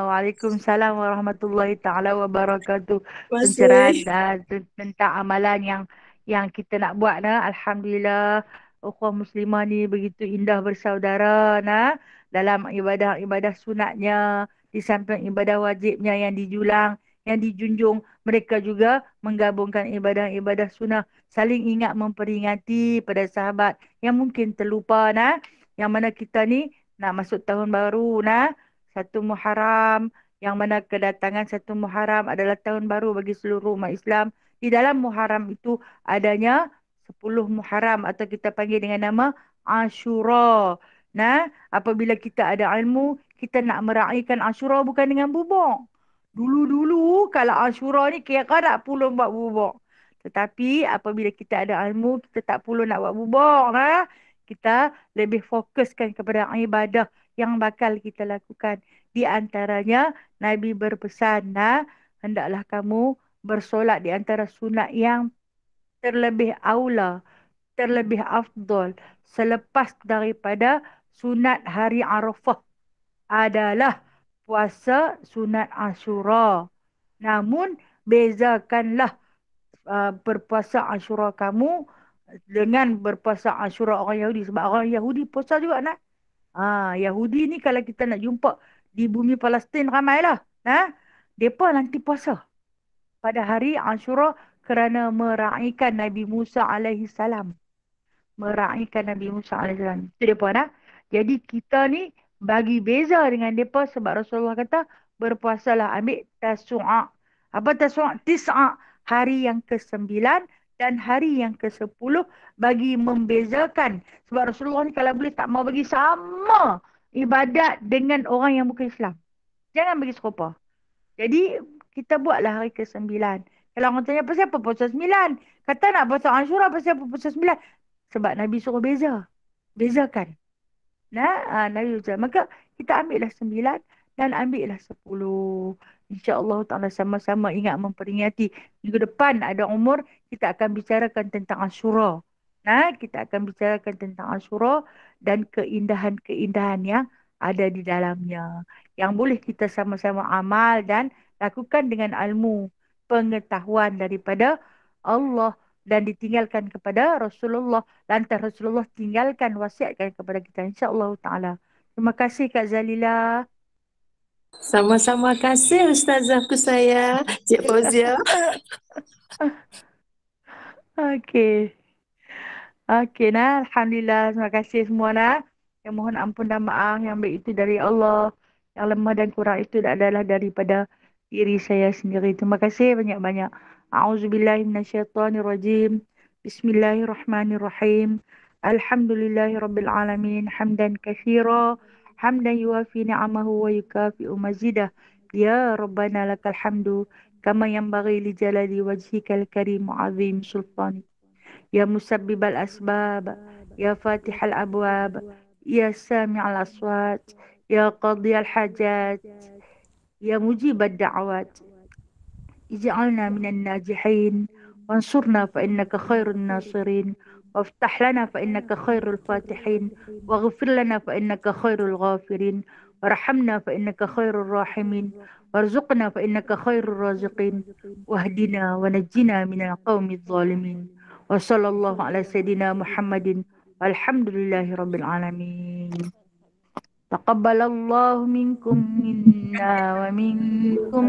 Waalaikumsalam warahmatullahi taala wabarakatuh. Pencerahan tentang amalan yang kita nak buat nah. Alhamdulillah, ukhuwah muslimah ni begitu indah bersaudara nah dalam ibadah sunatnya, di samping ibadah wajibnya yang dijulang, yang dijunjung, mereka juga menggabungkan ibadah sunnah, saling ingat memperingati pada sahabat yang mungkin terlupa nah, yang mana kita ni nak masuk tahun baru nah, 1 Muharram, yang mana kedatangan 1 Muharram adalah tahun baru bagi seluruh umat Islam. Di dalam Muharram itu adanya 10 Muharram atau kita panggil dengan nama Ashura. Nah, apabila kita ada ilmu, kita nak meraihkan Ashura bukan dengan bubur. Dulu kalau Ashura ni kira tak perlu buat bubur. Tetapi apabila kita ada ilmu, kita tak perlu nak buat bubur. Kita lebih fokuskan kepada ibadah yang bakal kita lakukan. Di antaranya, Nabi berpesan, hendaklah kamu bersolat di antara sunat yang terlebih aula, terlebih afdal selepas daripada sunat hari Arafah adalah puasa sunat Ashura. Namun bezakanlah berpuasa Ashura kamu dengan berpuasa Ashura orang Yahudi, sebab orang Yahudi puasa juga nak. Yahudi ni kalau kita nak jumpa di bumi Palestin ramailah. Depa nanti puasa pada hari Ashura kerana meraihkan Nabi Musa alaihi salam. meraihkan Nabi Musa AS. Itu dia puan. Jadi kita ni bagi beza dengan mereka sebab Rasulullah kata berpuasalah, ambil tasu'a. Apa tasu'a? Tis'a. Hari yang ke-9 dan hari yang ke-10 bagi membezakan. Sebab Rasulullah ni kalau boleh tak mau bagi sama ibadat dengan orang yang bukan Islam. Jangan bagi serupa. Jadi kita buatlah hari ke-9. Kalau orang tanya pasal apa puasa 9? Kata nak puasa Ashura pasal apa puasa 9? Sebab Nabi suruh beza. Bezakan. Nabi ucap. Maka kita ambillah 9 dan ambillah 10. InsyaAllah ta'ala sama-sama ingat memperingati. Minggu depan ada umur, kita akan bicarakan tentang Ashura. Kita akan bicarakan tentang Ashura dan keindahan-keindahan yang ada di dalamnya. Yang boleh kita sama-sama amal dan lakukan dengan ilmu, pengetahuan daripada Allah dan ditinggalkan kepada Rasulullah. Lantas Rasulullah tinggalkan, wasiatkan kepada kita. InsyaAllah ta'ala. Terima kasih Kak Zalila. Sama-sama kasih Ustazahku saya, Cik Fauzia. Okey. Okey Alhamdulillah. Terima kasih semua Yang mohon ampun dan maaf. Yang baik itu dari Allah. Yang lemah dan kurang itu adalah daripada diri saya sendiri. Terima kasih banyak-banyak. A'udzubillahi minasyaitonirrajim. Bismillahirrahmanirrahim. Alhamdulillahirabbil alamin. Hamdan katsira. Hamdan yuwafi ni'amahu wa yukafi'u mazidah. Ya Rabbana lakal hamdu. Kama yanbaghi li jalali wajhikal karim azim sultani. يا مسبب الأسباب يا فاتح الأبواب يا سامع الأصوات يا قاضي الحاجات يا مجيب الدعوات اجعلنا من الناجحين وانصرنا فإنك خير الناصرين وافتح لنا فإنك خير الفاتحين واغفر لنا فإنك خير الغافرين وارحمنا فإنك خير الراحمين وارزقنا فإنك خير الرازقين واهدنا ونجنا من القوم الظالمين وصلى الله على سيدنا محمد والحمد لله رب العالمين. تقبل الله منكم منا ومنكم